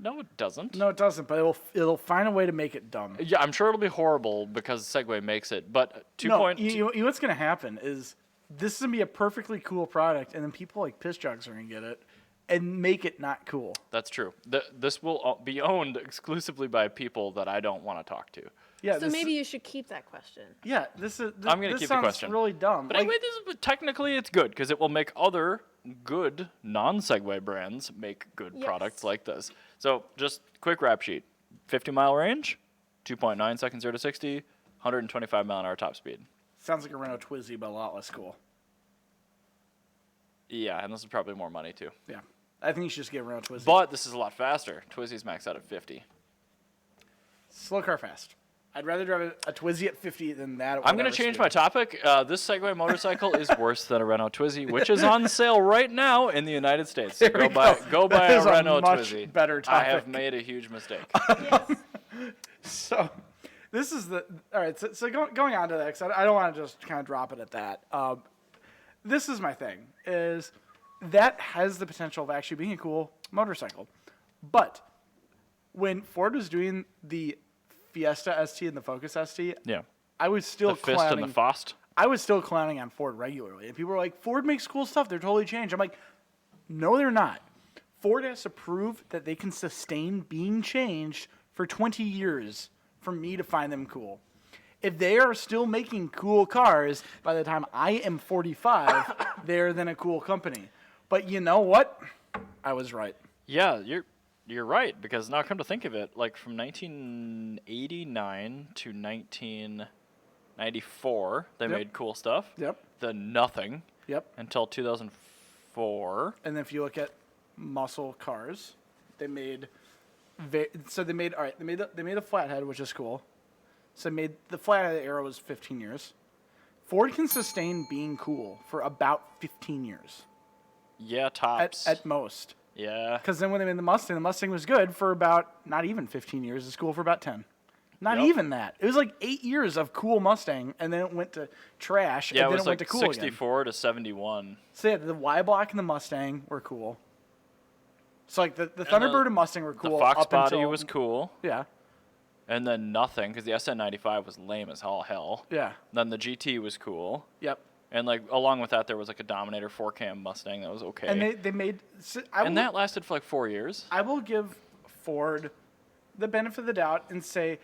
No, it doesn't. No, it doesn't. But it'll find a way to make it dumb. Yeah, I'm sure it'll be horrible because Segway makes it. But No, you know what's gonna happen is this is gonna be a perfectly cool product, and then people like piss jugs are gonna get it and make it not cool. That's true. This will be owned exclusively by people that I don't want to talk to. Yeah. So maybe you should keep that question. Yeah. This is. I'm gonna this keep the sounds question. really dumb. But anyway, technically it's good because it will make other good non-Segway brands make good Yes. products like this. So just quick rap sheet: 50-mile range, 2.9 seconds 0 to 60, 125 mile an hour top speed. sounds like a Renault Twizy, but a lot less cool. Yeah, and this is probably more money too. Yeah. I think you should just get a Renault Twizy. But this is a lot faster. Twizy's maxed out at 50. Slow car fast. I'd rather drive a Twizy at 50 than that. At I'm going to whatever change speed. my topic. This Segway motorcycle is worse than a Renault Twizy, which is on sale right now in the United States. So There we go buy That a is Renault much Twizy. better I have topic. made a huge mistake. Yes. So, this is the all right. So going on to that, 'cause I don't want to just kind of drop it at that. This is my thing: is that has the potential of actually being a cool motorcycle, but when Ford was doing the Fiesta ST and the Focus ST, Yeah. I was still The fist and clowning. the Fost. I was still clowning on Ford regularly, and people were like, "Ford makes cool stuff. They're totally changed." I'm like, "No, they're not. Ford has to prove that they can sustain being changed for 20 years for me to find them cool. If they are still making cool cars by the time I am 45, they're then a cool company." But you know what? I was right. Yeah, you're right, because now come to think of it, like from 1989 to 1994, they Yep. made cool stuff. Yep. Then nothing Yep. until 2004. And then if you look at muscle cars, they made they made the flathead, which is cool. So they made the flathead era was 15 years. Ford can sustain being cool for about 15 years Yeah, tops. at most. Yeah. Because then when they made the Mustang was good for about not even 15 years. It's cool for about 10. Not Yep. even that. It was like 8 years of cool Mustang, and then it went to trash, Yeah, and it then was it went like to cool again. 64 to 71. So yeah, the Y block and the Mustang were cool. So like the Thunderbird and Mustang were cool. The Fox up body until, was cool. Yeah, And then nothing, because the SN95 was lame as all hell. yeah, Then the GT was cool. yep. And like along with that, there was like a Dominator 4-cam Mustang that was okay. And they made. And that lasted for like 4 years. I will give Ford the benefit of the doubt and say,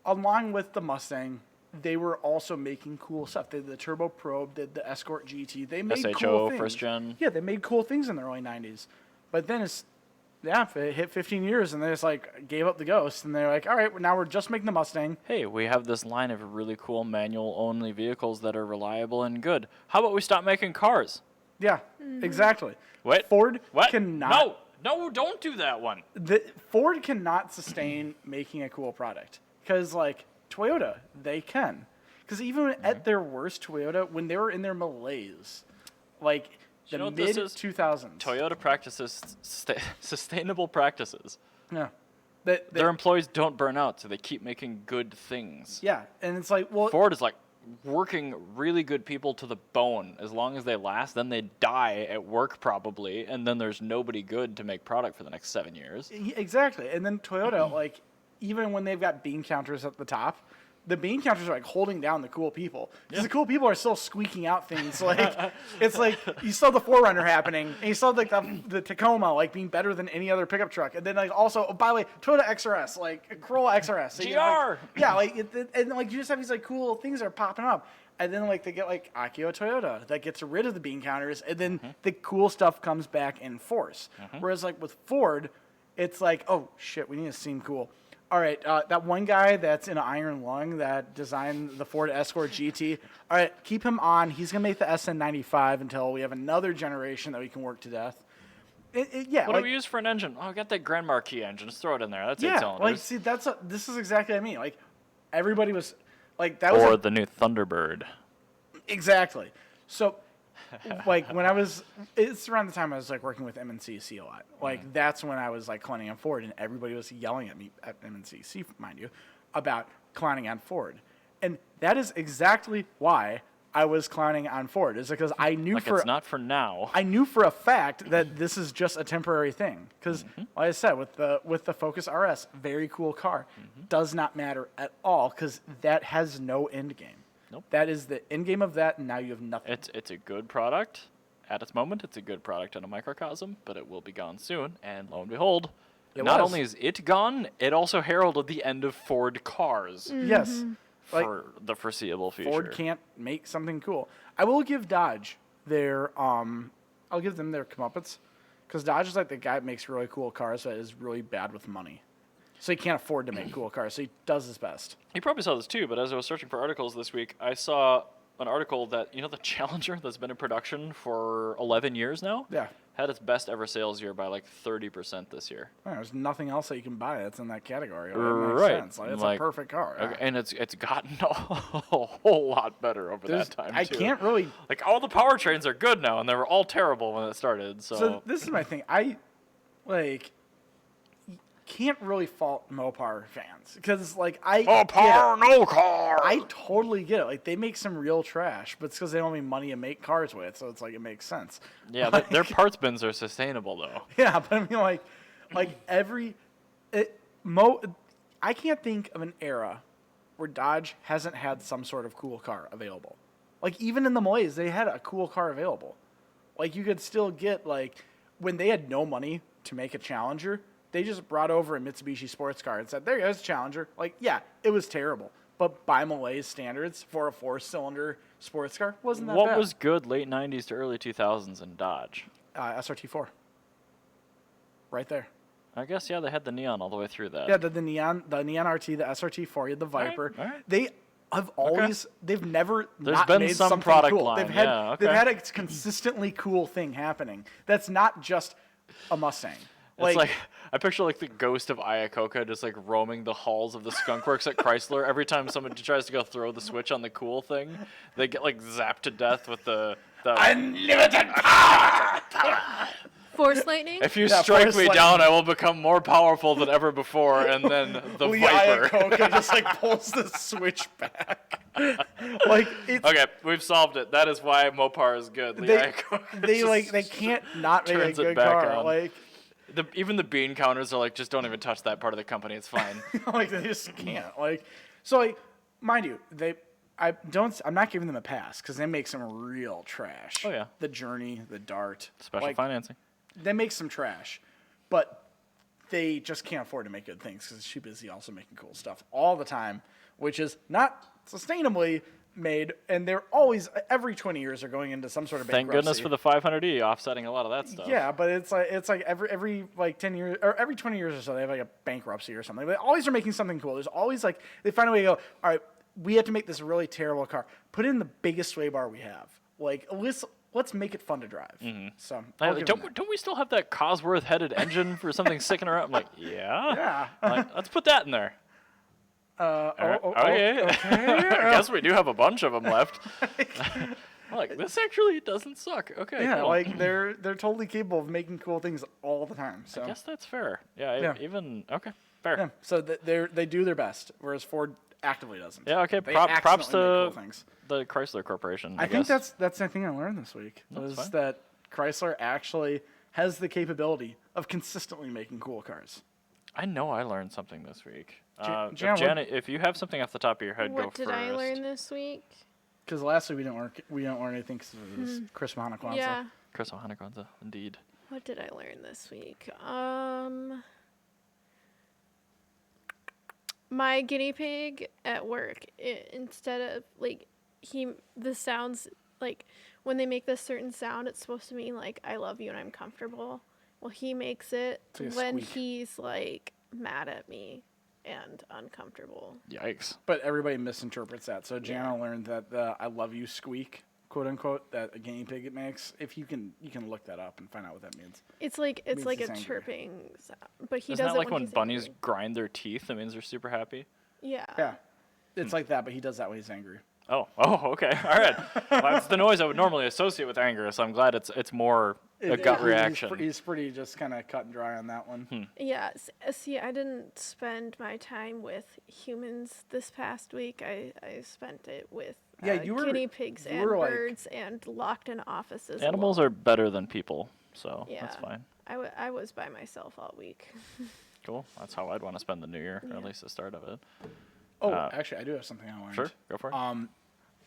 along with the Mustang, they were also making cool stuff. They did the Turbo Probe, did the Escort GT. They made SHO, cool things. first gen. Yeah, they made cool things in the early 90s. But then it hit 15 years, and they just like gave up the ghost. And they're like, all right, now we're just making the Mustang. Hey, we have this line of really cool manual-only vehicles that are reliable and good. How about we stop making cars? Yeah, exactly. Wait, Ford what? cannot. No, don't do that one. Ford cannot sustain making a cool product because, like Toyota, they can. Because even at their worst, Toyota, when they were in their malaise, like You the know what this mid is? 2000s, Toyota practices sustainable practices. yeah, Their employees don't burn out, so they keep making good things. yeah, and it's like, well, Ford is like, working really good people to the bone. As long as they last, then they die at work probably, and then there's nobody good to make product for the next 7 years. Exactly. And then Toyota, like, even when they've got bean counters at the top, the bean counters are like holding down the cool people. Because the cool people are still squeaking out things. Like, it's like you still have the 4Runner happening, and you still have like the Tacoma like being better than any other pickup truck. And then like also, oh, by the way, Toyota XRS, like Corolla XRS. So you know, like, yeah, like and like you just have these like cool things that are popping up. And then like they get like Akio Toyota that gets rid of the bean counters, and then the cool stuff comes back in force. Whereas like with Ford, it's like, oh shit, we need to seem cool. All right, that one guy that's in an iron lung that designed the Ford Escort GT, all right, keep him on. He's going to make the SN95 until we have another generation that we can work to death. Yeah. What do we use for an engine? Oh, I got that Grand Marquis engine. Just throw it in there. That's 8 cylinders. Like, see, this is exactly what I mean. Like, everybody was, like, that was... Or the new Thunderbird. Exactly. So... like when it's around the time I was like working with M&CC a lot. Like that's when I was like clowning on Ford, and everybody was yelling at me at M&CC, mind you, about clowning on Ford. And that is exactly why I was clowning on Ford. Is because I knew like it's not for now. I knew for a fact that this is just a temporary thing. Because like I said, with the Focus RS, very cool car, does not matter at all because that has no end game. Nope. That is the end game of that, and now you have nothing. It's a good product. At its moment, it's a good product in a microcosm, but it will be gone soon. And lo and behold, not only is it gone, it also heralded the end of Ford cars. Yes. For the foreseeable future. Ford can't make something cool. I will give Dodge their, I'll give them their comeuppance, because Dodge is like the guy that makes really cool cars that is really bad with money. So he can't afford to make cool cars, so he does his best. You probably saw this too, but as I was searching for articles this week, I saw an article that, the Challenger that's been in production for 11 years now? Yeah. Had its best ever sales year by like 30% this year. Yeah, there's nothing else that you can buy that's in that category. That Right. makes sense. Like, it's a perfect car. Okay, and it's gotten a whole lot better over that time, I too. can't really... Like, all the powertrains are good now, and they were all terrible when it started, So this is my thing. I, can't really fault Mopar fans because no car. I totally get it. Like they make some real trash, but it's because they don't have any money to make cars with, so it's like it makes sense. Yeah, their parts bins are sustainable though. Yeah, but I mean I can't think of an era where Dodge hasn't had some sort of cool car available. Like even in the Malays, they had a cool car available. Like you could still get like when they had no money to make a Challenger. They just brought over a Mitsubishi sports car and said, there you go, it's a Challenger. Like, yeah, it was terrible. But by Malay's standards, for a 4-cylinder sports car, wasn't that bad. What was good late 90s to early 2000s in Dodge? SRT4. Right there. I guess, yeah, they had the neon all the way through that. Yeah, the neon RT, the SRT4, you had the Viper. All right. They have always, they've never There's not been made some something product cool. line, They've had a consistently cool thing happening. That's not just a Mustang. It's like I picture like the ghost of Iacocca just like roaming the halls of the skunk works at Chrysler. Every time someone tries to go throw the switch on the cool thing, they get like zapped to death with the unlimited power. Force lightning? If you strike me down, I will become more powerful than ever before. And then the Viper Iacocca just like pulls the switch back. Like it's, okay, we've solved it. That is why Mopar is good. They can't not make a good car. On. Like. Even the bean counters are like, just don't even touch that part of the company. It's fine. Like they just can't. Like so, like mind you, I'm not giving them a pass because they make some real trash. Oh yeah. The Journey, the Dart, special financing. They make some trash, but they just can't afford to make good things because it's too busy also making cool stuff all the time, which is not sustainably made, and they're always every 20 years are going into some sort of bankruptcy. Thank goodness for the 500e offsetting a lot of that stuff. Yeah, but it's like every like 10 years or every 20 years or so they have like a bankruptcy or something. They always are making something cool. There's always like they find a way to go, all right, we have to make this really terrible car. Put in the biggest sway bar we have. Like let's make it fun to drive. Mm-hmm. So don't we still have that Cosworth headed engine for something sicking around? I'm like, yeah. Like, let's put that in there. Okay. I guess we do have a bunch of them left. Like this actually doesn't suck. Okay. Yeah, cool. like they're totally capable of making cool things all the time. So I guess that's fair. Yeah. Even okay. Fair. Yeah. So they do their best, whereas Ford actively doesn't. Yeah, okay. They Props accidentally to make cool things. the Chrysler Corporation. I think guess. that's the thing I learned this week That's was fine. that Chrysler actually has the capability of consistently making cool cars. I know I learned something this week. Jan, Janet, if you have something off the top of your head, go What first. did I learn this week? Because last week we didn't learn anything because it was Christmas Hanukkah. Yeah. Chris O'Hanakwanza, indeed. What did I learn this week? My guinea pig at work, instead of like the sounds like when they make this certain sound, it's supposed to mean like I love you and I'm comfortable. Well, he makes it It's like a when squeak. he's like mad at me and uncomfortable. Yikes. But everybody misinterprets that. So Jana Yeah. learned that the "I love you" squeak, quote unquote, that a guinea pig it makes. If you can look that up and find out what that means. It's like Means a he's angry. chirping sound, but he Isn't does that it like when he's bunnies angry. grind their teeth? That means they're super happy. Yeah. Yeah, it's like that, but he does that when he's angry. Oh, okay. All right. Well, that's the noise I would normally associate with anger, so I'm glad it's more a gut reaction. He's pretty just kind of cut and dry on that one. Yeah, see, I didn't spend my time with humans this past week. I spent it with Yeah, you were- guinea pigs you and were, like- birds and locked in offices. Animals alone. are better than people, so Yeah. that's fine. I was by myself all week. Cool. That's how I'd want to spend the new year, or Yeah. at least the start of it. Oh, actually, I do have something I learned. Sure, go for it.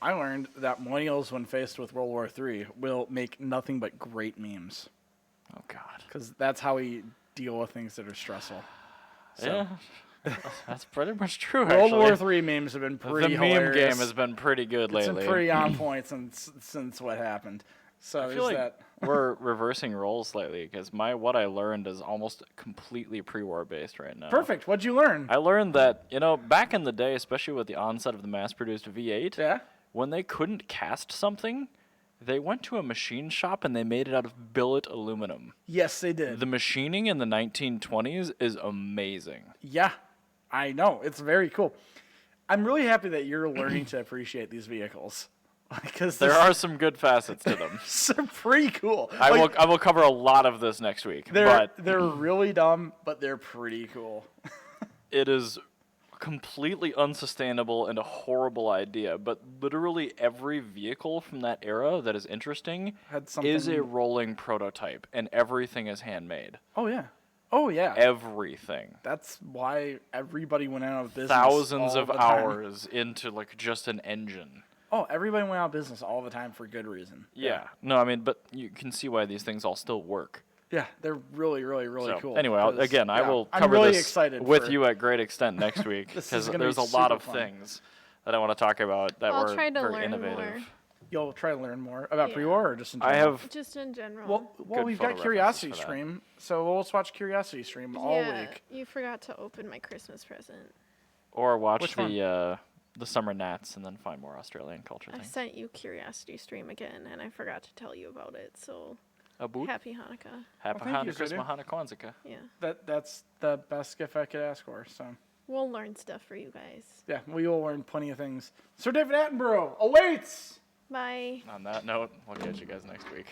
I learned that millennials, when faced with World War III, will make nothing but great memes Oh God. because that's how we deal with things that are stressful. So, Yeah. That's pretty much true. World actually. War III memes have been The pretty meme hilarious. game has been pretty good It's lately. been pretty on point since what happened. So I there's feel like that. we're reversing roles lately because what I learned is almost completely pre-war based right now. Perfect. What'd you learn? I learned that back in the day, especially with the onset of the mass-produced V8, Yeah. when they couldn't cast something, they went to a machine shop and they made it out of billet aluminum. Yes, they did. The machining in the 1920s is amazing. Yeah, I know. It's very cool. I'm really happy that you're learning to appreciate these vehicles because There are some good facets to them. they're pretty cool. I Like, will cover a lot of this next week, They're but really dumb, but they're pretty cool. it is completely unsustainable and a horrible idea. But literally every vehicle from that era that is interesting Had is a something- rolling prototype, and everything is handmade. Oh yeah. Oh yeah. Everything. That's why everybody went out of business. Thousands all of the time. hours into like just an engine. Oh, everybody went out of business all the time for good reason. Yeah. No, I mean, but you can see why these things all still work. Yeah, they're really, really, really So, cool. anyway, 'cause, I will I'm cover really this excited with for- you at great extent next week This is because gonna there's be a lot super of fun. things that I want to talk about that I'll were try to very learn innovative. more. You'll try to learn more about Yeah. pre-war or just in I general? have Just in general. Well, good we've photo got references Curiosity for that. Stream, so we'll just watch Curiosity Stream all yeah, week. you forgot to open my Christmas present. or watch Which one? the summer Nats and then find more Australian culture I things. sent you Curiosity Stream again, and I forgot to tell you about it. So A boot. happy Hanukkah. Happy thank you, Hanukkah, Zudu. Mahana Kwanzaa. Yeah, That's the best gift I could ask for. So we'll learn stuff for you guys. yeah, we will learn plenty of things. Sir David Attenborough awaits. Bye. On that note, we'll catch you guys next week.